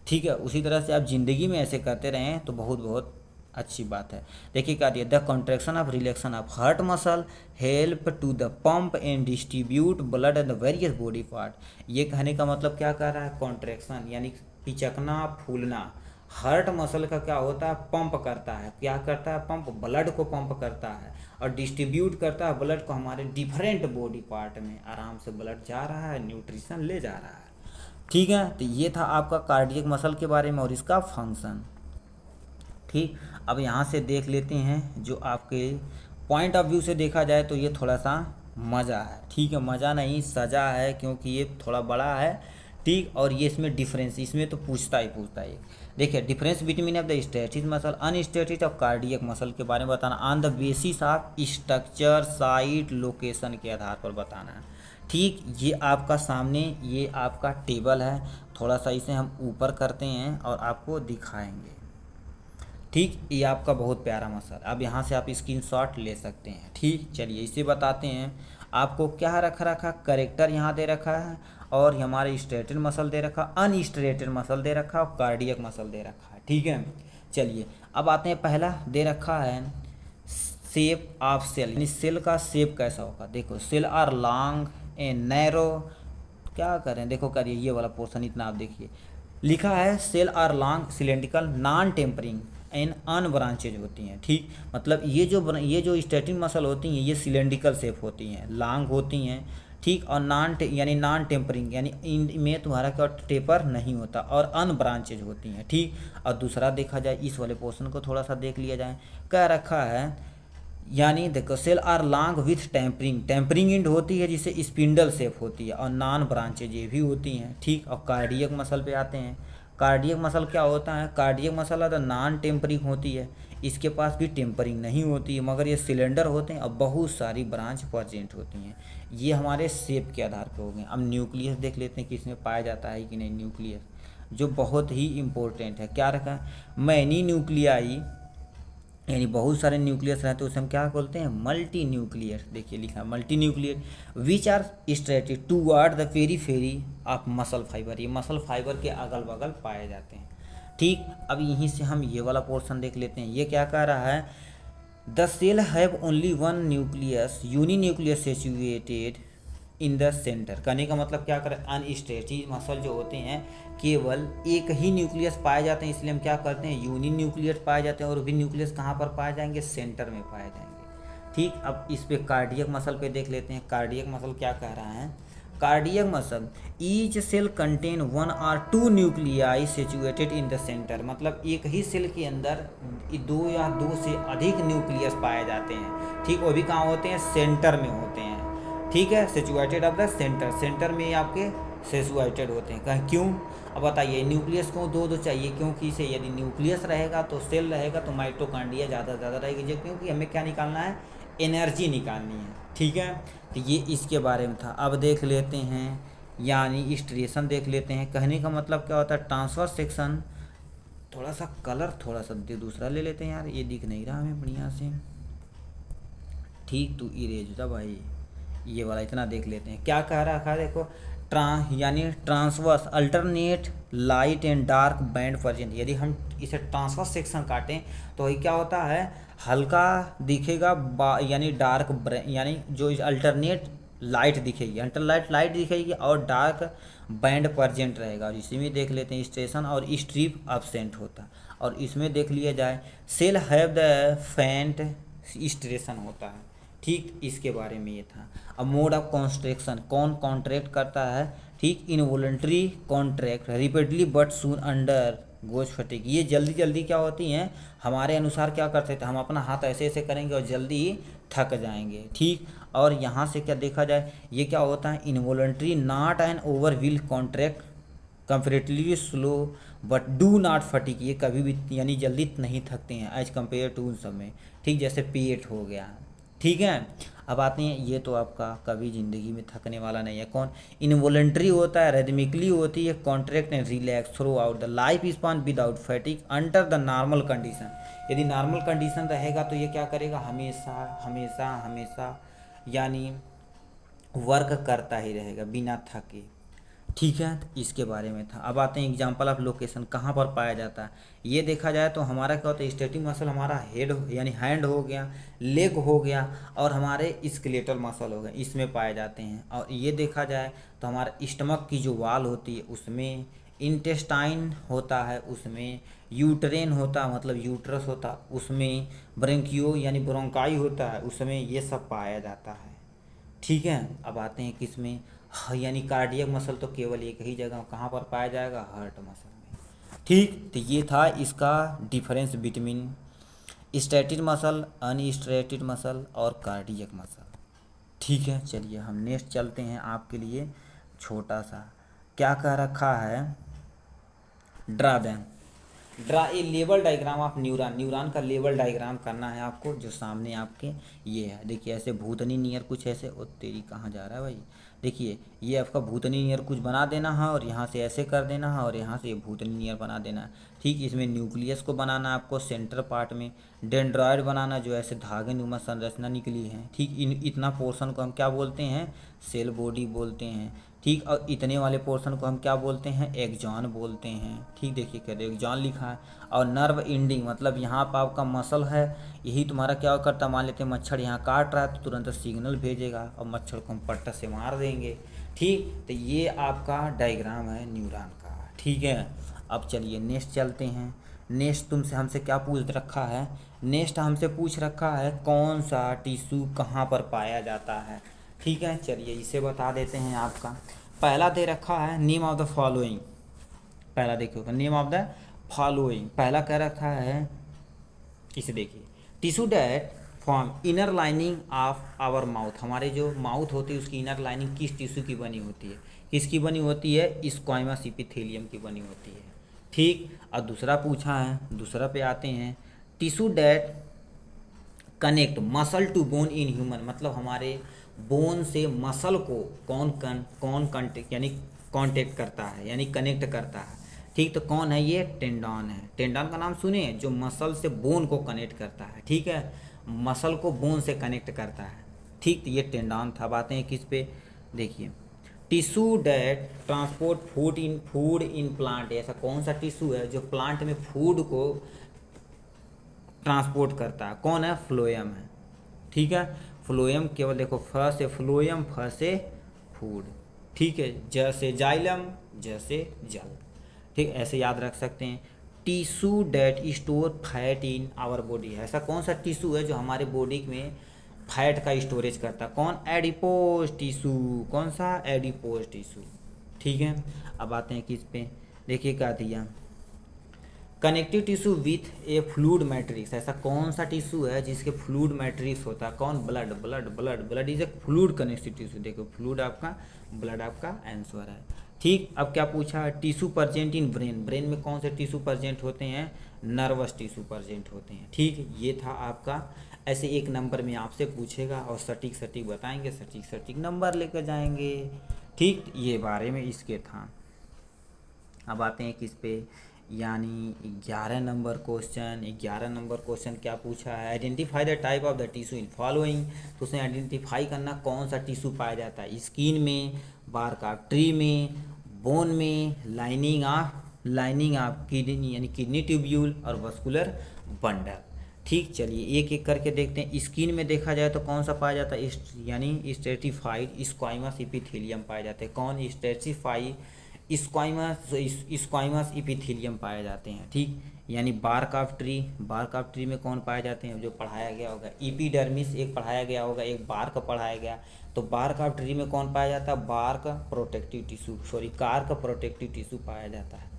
ठीक है, उसी तरह से आप ज़िंदगी में ऐसे करते रहें तो बहुत बहुत अच्छी बात है। देखिए क्या दिया, the contraction of relaxation of heart muscle help to the pump and distribute blood and the various body part. ये कहने का मतलब क्या कह रहा है, कॉन्ट्रैक्शन यानी पिचकना फूलना हार्ट मसल का क्या होता है, पंप करता है। क्या करता है, पंप ब्लड को पंप करता है और डिस्ट्रीब्यूट करता है ब्लड को हमारे डिफरेंट बॉडी पार्ट में। आराम से ब्लड जा रहा है, न्यूट्रिशन ले जा रहा है। ठीक है, तो ये था आपका कार्डियक मसल के बारे में और इसका फंक्शन। ठीक, अब यहाँ से देख लेते हैं जो आपके पॉइंट ऑफ व्यू से देखा जाए तो ये थोड़ा सा मज़ा है। ठीक है, मज़ा नहीं सजा है, क्योंकि ये थोड़ा बड़ा है। ठीक, और ये इसमें डिफरेंस, इसमें तो पूछता ही है। देखिए difference between of the static muscle unstatic और कार्डियक मसल के बारे में बताना on the basis of structure site location के आधार पर बताना है। ठीक, ये आपका सामने ये आपका टेबल है, थोड़ा सा इसे हम ऊपर करते हैं और आपको दिखाएंगे। ठीक, ये आपका बहुत प्यारा मसल, अब यहाँ से आप स्क्रीनशॉट ले सकते हैं। ठीक, चलिए इसे बताते हैं। आपको क्या रखा करेक्टर यहाँ दे रखा है और हमारे स्ट्रेटेड मसल दे रखा, अनस्ट्रेटेड मसल दे रखा और कार्डियक मसल दे रखा है। ठीक है, चलिए अब आते हैं। पहला दे रखा है शेप ऑफ सेल, यानी सेल का शेप कैसा होगा। देखो cell are long and narrow, क्या करें देखो करिए ये वाला पोर्शन इतना आप देखिए, लिखा है cell are long cylindrical non tempering and unbranches होती हैं। ठीक, मतलब ये जो स्टैटिक मसल होती हैं ये सिलेंड्रिकल शेप होती हैं, लॉन्ग होती हैं। ठीक, और यानी नॉन टेम्परिंग यानी इनमें तुम्हारा क्या टेपर नहीं होता और अनब्रांचेज होती हैं। ठीक, और दूसरा देखा जाए इस वाले पोर्शन को थोड़ा सा देख लिया जाए, क्या रखा है, यानी देखो cell are long with tapering end होती है जिससे स्पिंडल शेप होती है और नॉन ब्रांचेज ये भी होती हैं। ठीक, और कार्डियक मसल पे आते हैं। कार्डियक मसल क्या होता है, कार्डियक मसल तो नॉन टेम्परिंग होती है, इसके पास भी टेम्परिंग नहीं होती है, मगर ये सिलेंडर होते हैं और बहुत सारी ब्रांच प्रेजेंट होती हैं। ये हमारे शेप के आधार पर हो गए। अब न्यूक्लियस देख लेते हैं कि इसमें पाया जाता है कि नहीं। न्यूक्लियस जो बहुत ही इंपॉर्टेंट है, क्या रखा है, मैनी न्यूक्लियाई यानी बहुत सारे न्यूक्लियस रहते हैं, उसे हम क्या बोलते हैं, मल्टी न्यूक्लियर। देखिए लिखा multi nuclear which are striated toward the periphery of muscle fibre, ये मसल फाइबर के अगल बगल पाए जाते हैं। ठीक, अब यहीं से हम ये वाला पोर्शन देख लेते हैं। ये क्या कह रहा है, the cell have only one nucleus uni nucleus situated in the centre. कहने का मतलब क्या करें, अनस्ट्रेटेड मसल जो होते हैं केवल एक ही न्यूक्लियस पाए जाते हैं, इसलिए हम क्या करते हैं, यूनि न्यूक्लियस पाए जाते हैं। और भी न्यूक्लियस कहाँ पर पाए जाएंगे, सेंटर में पाए जाएंगे। ठीक, अब इस पे कार्डियक मसल पे देख लेते हैं। कार्डियक मसल क्या कह रहा है, cardiac muscle each cell contain 1 और 2 nuclei situated in the centre, मतलब एक ही सेल के अंदर 2 या 2 से अधिक न्यूक्लियस पाए जाते हैं। ठीक, वो भी कहाँ होते हैं? सेंटर में होते हैं। ठीक है, situated of the centre, centre में आपके सिचुएटेड होते हैं। कहीं क्यों? अब बताइए, न्यूक्लियस क्यों दो दो चाहिए? क्योंकि इसे यदि न्यूक्लियस रहेगा तो सेल रहेगा तो माइटोकॉन्ड्रिया ज़्यादा ज़्यादा रहेगी, जो क्योंकि हमें क्या निकालना है? एनर्जी निकालनी है। ठीक है, तो ये इसके बारे में था। अब देख लेते हैं यानी स्ट्रेशन देख लेते हैं। कहने का मतलब क्या होता है? Transfer section. थोड़ा सा कलर थोड़ा सा दूसरा ले लेते हैं यार, ये दिख नहीं रहा हमें बढ़िया से। ठीक, तो इरेज होता भाई, ये वाला इतना देख लेते हैं। क्या कह रहा है? देखो, यानी transverse alternate light and dark band present. यदि हम इसे ट्रांसवर्स सेक्शन काटें तो ये क्या होता है? हल्का दिखेगा यानी डार्क, यानी जो अल्टरनेट लाइट दिखेगी, अल्टरलाइट लाइट दिखेगी और डार्क बैंड प्रेजेंट रहेगा। और इसी में देख लेते हैं स्ट्रेशन और स्ट्रिप एब्सेंट होता। और इसमें देख लिया जाए सेल हैव द फेंट स्ट्रेशन होता है। ठीक, इसके बारे में ये था। अब मोड ऑफ कॉन्ट्रैक्शन, कौन कॉन्ट्रैक्ट करता है? ठीक, involuntary contract repeatedly but soon under goes fatigue. ये जल्दी जल्दी क्या होती हैं? हमारे अनुसार क्या करते थे? हम अपना हाथ ऐसे ऐसे करेंगे और जल्दी ही थक जाएंगे। ठीक, और यहाँ से क्या देखा जाए, ये क्या होता है? Involuntary not an over will contract comparatively slow but do not fatigue. ये कभी भी यानी जल्दी नहीं थकते हैं एज कम्पेयर टू उन सब में। ठीक, जैसे पेट हो गया। ठीक है, अब आते हैं, ये तो आपका कभी ज़िंदगी में थकने वाला नहीं है। कौन? इनवॉलंटरी होता है, रिदमिकली होती है, contract and relax through out the life span without फैटिक under the normal condition. यदि नॉर्मल कंडीशन रहेगा तो ये क्या करेगा? हमेशा हमेशा हमेशा यानी वर्क करता ही रहेगा बिना थके। ठीक है, तो इसके बारे में था। अब आते हैं एग्जांपल ऑफ लोकेशन, कहाँ पर पाया जाता है? ये देखा जाए तो हमारा क्या होता है? स्टेटिक मसल हमारा हेड यानी हैंड हो गया, लेग हो गया और हमारे स्केलेटल मसल हो गए, इसमें पाए जाते हैं। और ये देखा जाए तो हमारा स्टमक की जो वाल होती है उसमें, इंटेस्टाइन होता है उसमें, यूट्रेन होता है मतलब यूट्रस होता उसमें, ब्रोंकियो यानी ब्रोंकाई होता है उसमें, ये सब पाया जाता है। ठीक है, अब आते हैं किस में? यानी कार्डियक मसल तो केवल एक ही जगह कहाँ पर पाया जाएगा? हार्ट मसल में। ठीक, तो ये था इसका difference between static muscle, unstatic muscle और कार्डियक मसल। ठीक है, चलिए हम नेक्स्ट चलते हैं आपके लिए। छोटा सा क्या कह रखा है? Draw them, draw a level diagram of neuron. Neuron का लेवल डायग्राम करना है आपको, जो सामने आपके ये है। देखिए ऐसे भूतनी नियर कुछ ऐसे, ओ तेरी कहाँ जा रहा है भाई? देखिए ये आपका भूतनी नियर कुछ बना देना है और यहाँ से ऐसे कर देना है और यहाँ से ये भूतनी नियर बना देना है। ठीक, इसमें न्यूक्लियस को बनाना है आपको सेंटर पार्ट में, डेंड्रॉयड बनाना जो ऐसे धागे नुमा संरचना निकली है। ठीक, इतना पोर्शन को हम क्या बोलते हैं? सेल बॉडी बोलते हैं। ठीक, और इतने वाले पोर्शन को हम क्या बोलते हैं? एक्सॉन बोलते हैं। ठीक, देखिए कहते एक्सॉन लिखा है। और नर्व एंडिंग मतलब यहाँ पर आपका मसल है, यही तुम्हारा क्या करता? मान लेते हैं मच्छर यहाँ काट रहा है तो तुरंत सिग्नल भेजेगा और मच्छर को हम पट्टा से मार देंगे। ठीक, तो ये आपका डायग्राम है न्यूरॉन का। ठीक है, अब चलिए नेक्स्ट चलते हैं। नेक्स्ट तुमसे हमसे क्या पूछ रखा है? नेक्स्ट हमसे पूछ रखा है कौन सा टिश्यू कहाँ पर पाया जाता है। ठीक है, चलिए इसे बता देते हैं। आपका पहला दे रखा है नेम ऑफ द फॉलोइंग। पहला देखिए नेम ऑफ द फॉलोइंग, पहला कह रखा है, इसे देखिए, tissue that form inner lining of our mouth. हमारे जो माउथ होती है उसकी इनर लाइनिंग किस टिश्यू की बनी होती है? किसकी बनी होती है? स्क्वाइमस एपिथेलियम की बनी होती है। ठीक, और दूसरा पूछा है, दूसरा पे आते हैं, tissue that connect muscle to bone in human, मतलब हमारे बोन से मसल को कौन कॉन्टेक्ट यानी कांटेक्ट करता है यानी कनेक्ट करता है। ठीक, तो कौन है? ये टेंडन है। टेंडन का नाम सुने, जो मसल से बोन को कनेक्ट करता है। ठीक है, मसल को बोन से कनेक्ट करता है। ठीक, तो ये टेंडन था। बातें हैं किस पे? देखिए, tissue that transport food in plant. ऐसा कौन सा टिश्यू है जो प्लांट में फूड को ट्रांसपोर्ट करता है? कौन है? फ्लोएम है। ठीक है, फ्लोएम केवल देखो फ से फ्लोएम, फ से फूड। ठीक है, जैसे जाइलम जैसे जल। ठीक, ऐसे याद रख सकते हैं। Tissue that store fat in our body. ऐसा कौन सा टिश्यू है जो हमारे बॉडी में फैट का स्टोरेज करता है। कौन? Adipose tissue. कौन सा? Adipose tissue. ठीक है, अब आते हैं किस पे, देखिए क्या दिया, connective tissue with A fluid matrix. ऐसा कौन सा टिश्यू है जिसके फ्लूइड मैट्रिक्स होता है? कौन? Blood. Blood blood blood is a fluid connective tissue. देखो फ्लूइड आपका, ब्लड आपका आंसर है। ठीक, अब क्या पूछा? Tissue present in brain. Brain में कौन से टिश्यू प्रेजेंट होते हैं? नर्वस टिश्यू प्रेजेंट होते हैं। ठीक, ये था आपका। ऐसे एक नंबर में आपसे पूछेगा और सटीक सटीक बताएंगे, सटीक सटीक नंबर लेकर जाएंगे। ठीक, ये बारे में इसके था। अब आते हैं किस पे, यानी 11 नंबर क्वेश्चन। 11 नंबर क्वेश्चन क्या पूछा है? Identify the type of the tissue in following. तो उसने आइडेंटिफाई करना कौन सा टिश्यू पाया जाता है, स्किन में, बार्क ऑफ ट्री में, बोन में, लाइनिंग ऑफ किडनी यानी किडनी ट्यूब्यूल और वस्कुलर बंडल। ठीक, चलिए एक एक करके देखते हैं। स्किन में देखा जाए तो कौन सा पाया जाता है? यानी स्ट्रेटिफाइड स्क्वाइमस इपिथेलियम पाए जाते हैं। कौन? स्ट्रेटिफाइड स्क्वाइमस इपिथेलियम पाए जाते हैं। ठीक, यानी बार्क ऑफ ट्री में कौन पाए जाते हैं? जो पढ़ाया गया होगा एपिडर्मिस एक पढ़ाया गया होगा, एक बार्क पढ़ाया गया। तो बार्क ऑफ ट्री में कौन पाया जाता है? कार्क प्रोटेक्टिव टिश्यू पाया जाता है।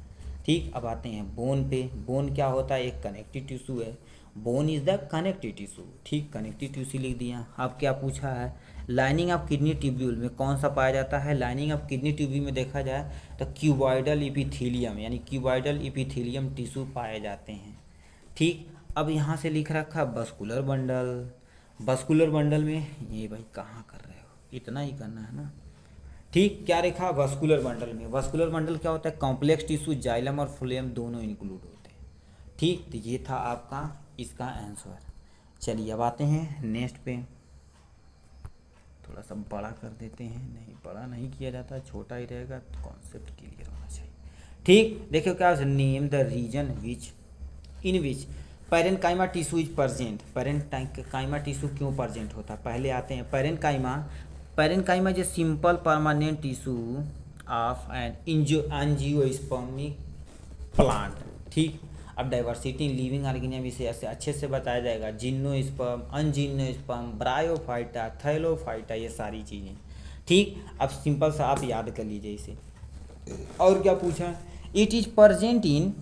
ठीक, अब आते हैं बोन पे। बोन क्या होता है? एक कनेक्टिव टिश्यू है। Bone is the connective tissue. ठीक, कनेक्टिव टिश्यू लिख दिया। अब क्या पूछा है? लाइनिंग ऑफ किडनी ट्यूब्यूल में कौन सा पाया जाता है? लाइनिंग ऑफ किडनी ट्यूब्यूल में देखा जाए तो क्यूबॉइडल इपिथेलियम यानी क्यूबॉइडल इपिथेलियम टिश्यू पाए जाते हैं। ठीक, अब यहाँ से लिख रखा वस्कुलर बंडल। वस्कुलर बंडल में ये भाई कहाँ कर रहे हो, इतना ही करना है ना। ठीक, क्या लिखा? वस्कुलर बंडल में। वस्कुलर बंडल क्या होता है? कॉम्प्लेक्स टिश्यू, जाइलम और फ्लोएम दोनों इंक्लूड होते हैं। ठीक, तो ये था आपका इसका आंसर। चलिए अब आते हैं नेक्स्ट पे। थोड़ा सा बड़ा कर देते हैं, नहीं बड़ा नहीं किया जाता, छोटा ही रहेगा तो कॉन्सेप्ट क्लियर होना चाहिए। ठीक, देखियो क्या name the region in which parenchyma tissue is present. Parenchyma tissue क्यों प्रेजेंट होता है? पहले आते हैं parenchyma is a simple permanent tissue of an angiospermic plant. ठीक, अब डाइवर्सिटी इन लिविंग ऑर्गेनिज्म इसे ऐसे अच्छे से बताया जाएगा। जिम्नोस्पर्म, अनजिम्नोस्पर्म, ब्रायोफाइटा, थैलोफाइटा, ये सारी चीज़ें। ठीक, अब सिंपल सा आप याद कर लीजिए इसे। और क्या पूछा? It is present in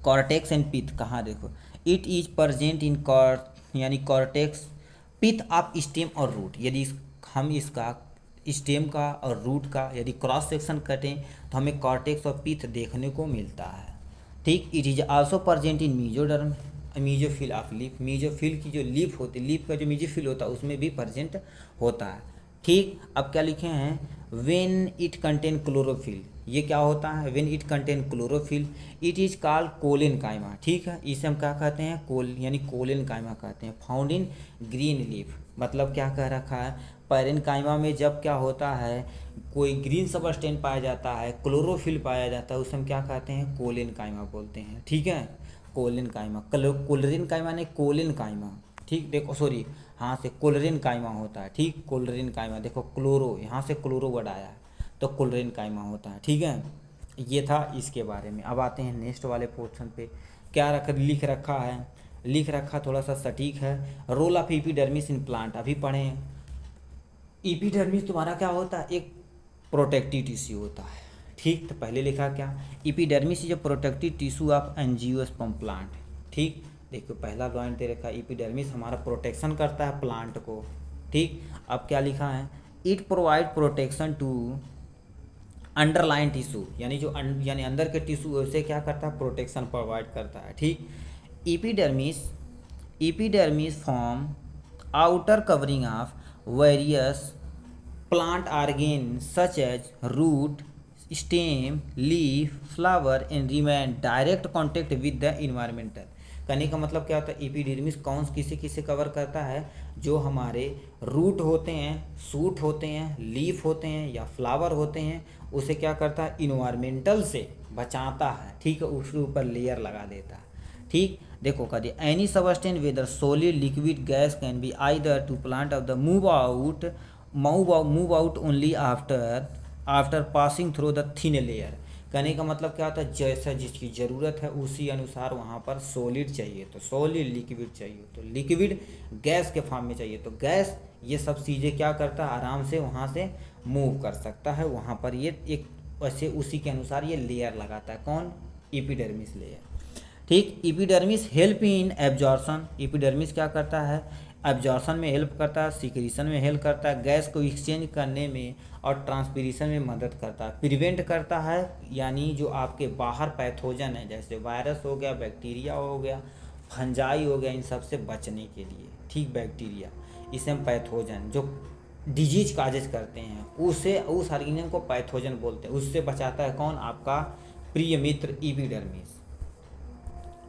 cortex and pith. कहाँ देखो, इट इज प्रेजेंट इन यानी कॉर्टेक्स, पिथ ऑफ स्टेम और रूट। यदि हम इसका स्टेम का और रूट का यदि क्रॉस सेक्शन कटें तो हमें कॉर्टेक्स और पिथ देखने को मिलता है। ठीक, it is also present in mesoderm, mesophyll of leaf. Mesophyll की जो लीफ होती है, लीफ का जो मीजोफिल होता है उसमें भी प्रेजेंट होता है। ठीक, अब क्या लिखे हैं? When it contain chlorophyll. ये क्या होता है? When it contain chlorophyll it is called collenchyma. ठीक है, इसे हम क्या कहते हैं? यानी कोलेनकाइमा कहते हैं। Found in green leaf. मतलब क्या कह रखा है? पैरेन्काइमा में जब क्या होता है, कोई ग्रीन सबस्टेंस पाया जाता है, क्लोरोफिल पाया जाता है, उसे हम क्या कहते हैं? कोलेनकाइमा बोलते हैं। ठीक है, कोलेनकाइमा। कोलरेनकाइमा नहीं, कोलेनकाइमा। ठीक, देखो सॉरी, हाँ से कोलरेनकाइमा होता है। ठीक, कोलरेनकाइमा, देखो क्लोरो, यहाँ से क्लोरो वर्ड आया है तो कोलरेनकाइमा होता है। ठीक है, ये था इसके बारे में। अब आते हैं नेक्स्ट वाले पोर्शन पे। क्या लिख रखा है? लिख रखा थोड़ा सा सटीक है। Role of epidermis in plant अभी पढ़े हैं। एपिडर्मिस तुम्हारा क्या होता है? एक प्रोटेक्टिव टिश्यू होता है। ठीक, तो पहले लिखा क्या? Epidermis is a protective tissue of angiosperm plant. ठीक, देखो पहला पॉइंट दे रखा है, एपिडर्मिस हमारा प्रोटेक्शन करता है प्लांट को। ठीक, अब क्या लिखा है? It provide protection to underline tissue, यानी जो यानी अंदर के टिश्यू उसे क्या करता है? प्रोटेक्शन प्रोवाइड करता है। ठीक, epidermis form outer covering of various plant organ such as root, stem, leaf, flower and remain direct contact with the environmental. कहने का मतलब क्या होता है? एपिडर्मिस कौन किसे कवर करता है? जो हमारे रूट होते हैं, सूट होते हैं, लीफ होते हैं या फ्लावर होते हैं, उसे क्या करता है? इन्वायरमेंटल से बचाता है। ठीक है, उसके ऊपर लेयर लगा देता है। ठीक, देखो कह दिया any substance whether solid liquid gas can be either to plant of the move out only after passing through the thin layer. कहने का मतलब क्या होता है, जैसा जिसकी ज़रूरत है उसी अनुसार वहाँ पर सॉलिड चाहिए तो सॉलिड, लिक्विड चाहिए तो लिक्विड, गैस के फॉर्म में चाहिए तो गैस, ये सब चीज़ें क्या करता है, आराम से वहाँ से मूव कर सकता है। वहाँ पर ये एक वैसे उसी के अनुसार ये लेयर लगाता है, कौन, एपिडर्मिस लेयर। ठीक, epidermis help in absorption, epidermis क्या करता है, एब्जॉर्शन में हेल्प करता है, सिक्रीशन में हेल्प करता है, गैस को एक्सचेंज करने में और ट्रांसपीरेशन में मदद करता है, प्रिवेंट करता है, यानी जो आपके बाहर पैथोजन है जैसे वायरस हो गया, बैक्टीरिया हो गया, फंजाई हो गया, इन सब से बचने के लिए। ठीक, बैक्टीरिया, इसे हम पैथोजन जो डिजीज काजेज करते हैं उसे, उस ऑर्गेनिज्म को पैथोजन बोलते हैं, उससे बचाता है कौन, आपका प्रिय मित्र एपिडर्मिस।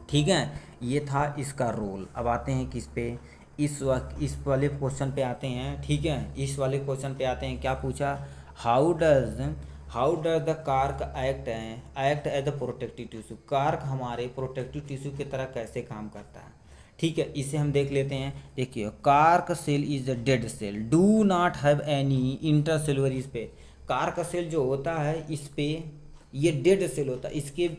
ठीक है, ये था इसका रोल। अब आते हैं किस पे, इस वाले क्वेश्चन पे आते हैं। ठीक है, इस वाले क्वेश्चन पे आते हैं, क्या पूछा, how does the cork act as the protective tissue, cork हमारे प्रोटेक्टिव टिश्यू की तरह कैसे काम करता है। ठीक है, इसे हम देख लेते हैं। देखिए, cork cell is a dead cell, do not have any intercellular space. Cork cell जो होता है इस पे, ये डेड सेल होता है, इसके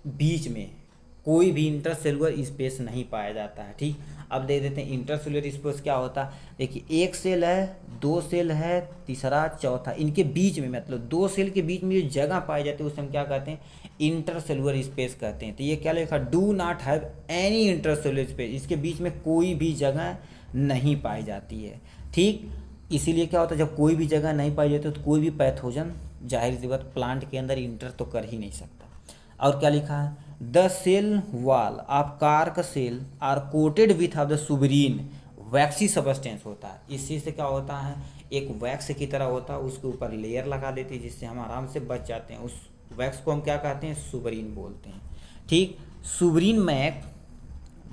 बीच में कोई भी इंटरसेलुलर स्पेस नहीं पाया जाता है। ठीक, अब देख देते हैं इंटरसेलुलर स्पेस क्या होता है। देखिए, एक सेल है, दो सेल है, तीसरा, चौथा, इनके बीच में, मतलब दो सेल के बीच में जो जगह पाई जाती है उसे हम क्या कहते हैं, इंटरसेलुलर स्पेस कहते हैं। तो ये क्या लिखा, do not have any intercellular space, इसके बीच में कोई भी जगह नहीं पाई जाती है। ठीक, इसीलिए क्या होता है, जब कोई भी जगह नहीं पाई जाती तो कोई भी पैथोजन जाहिर सी बात प्लांट के अंदर इंटर तो कर ही नहीं सकता। और क्या लिखा है, the cell wall of cork cell are coated with of the suberin waxy substance होता है। इस चीज़ से क्या होता है, एक वैक्स की तरह होता है, उसके ऊपर लेयर लगा देते हैं जिससे हम आराम से बच जाते हैं। उस वैक्स को हम क्या कहते हैं, सुबरीन बोलते हैं। ठीक, suberin make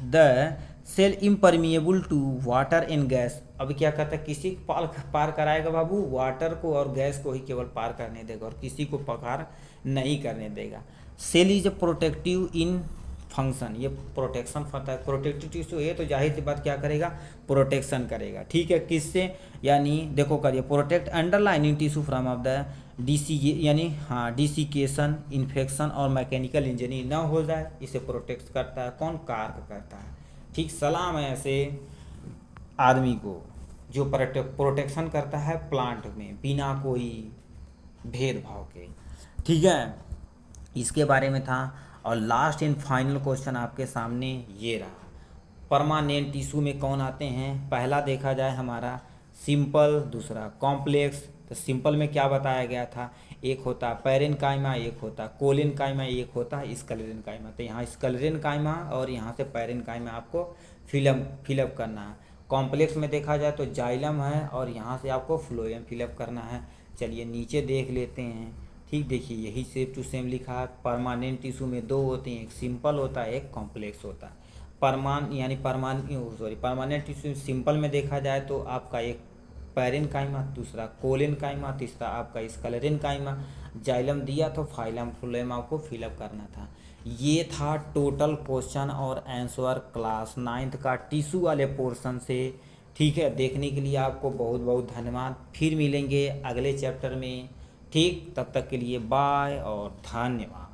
the cell impermeable to water and gas. अब क्या कहता है, किसी को पार कराएगा बाबू, वाटर को और गैस को ही केवल पार करने देगा और किसी को पार नहीं करने देगा। Cell is protective in function, ये प्रोटेक्शन करता है, प्रोटेक्टिव टिश्यू है तो जाहिर सी बात क्या करेगा, प्रोटेक्शन करेगा। ठीक है, किससे, यानी देखो करिए, protect underlining tissue from of the यानी हाँ डिसिकेशन, इन्फेक्शन और मैकेनिकल इंजरी ना हो जाए, इसे प्रोटेक्ट करता है कौन, कार्क करता है। ठीक, सलाम है ऐसे आदमी को जो प्रोटेक्शन करता है प्लांट में बिना कोई भेदभाव के। ठीक है, इसके बारे में था। और लास्ट एंड फाइनल क्वेश्चन आपके सामने ये रहा, परमानेंट टिश्यू में कौन आते हैं। पहला देखा जाए हमारा सिंपल, दूसरा कॉम्प्लेक्स। तो सिंपल में क्या बताया गया था, एक होता पैरेनकाइमा, एक होता कोलेनकाइमा, एक होता स्क्लेरेनकाइमा। तो यहाँ स्क्लेरेनकाइमा और यहाँ से पैरेनकाइमा आपको फिलअप करना है। कॉम्प्लेक्स में देखा जाए तो जाइलम है और यहाँ से आपको फ्लोएम फिलअप करना है। चलिए नीचे देख लेते हैं। ठीक, देखिए यही सेम टू सेम लिखा है। परमानेंट टिश्यू में दो होते हैं, एक सिंपल होता है, एक कॉम्प्लेक्स होता है। परमानेंट टिश्यू सिंपल में देखा जाए तो आपका एक पैरेनकाइमा, दूसरा कोलेनकाइमा, तीसरा आपका स्क्लेरेनकाइमा। जाइलम दिया तो फाइलम फ्लोएम आपको फिलअप करना था। ये था टोटल क्वेश्चन और आंसर क्लास 9th का टिश्यू वाले पोर्शन से। ठीक है, देखने के लिए आपको बहुत बहुत धन्यवाद। फिर मिलेंगे अगले चैप्टर में। ठीक, तब तक के लिए बाय और धन्यवाद।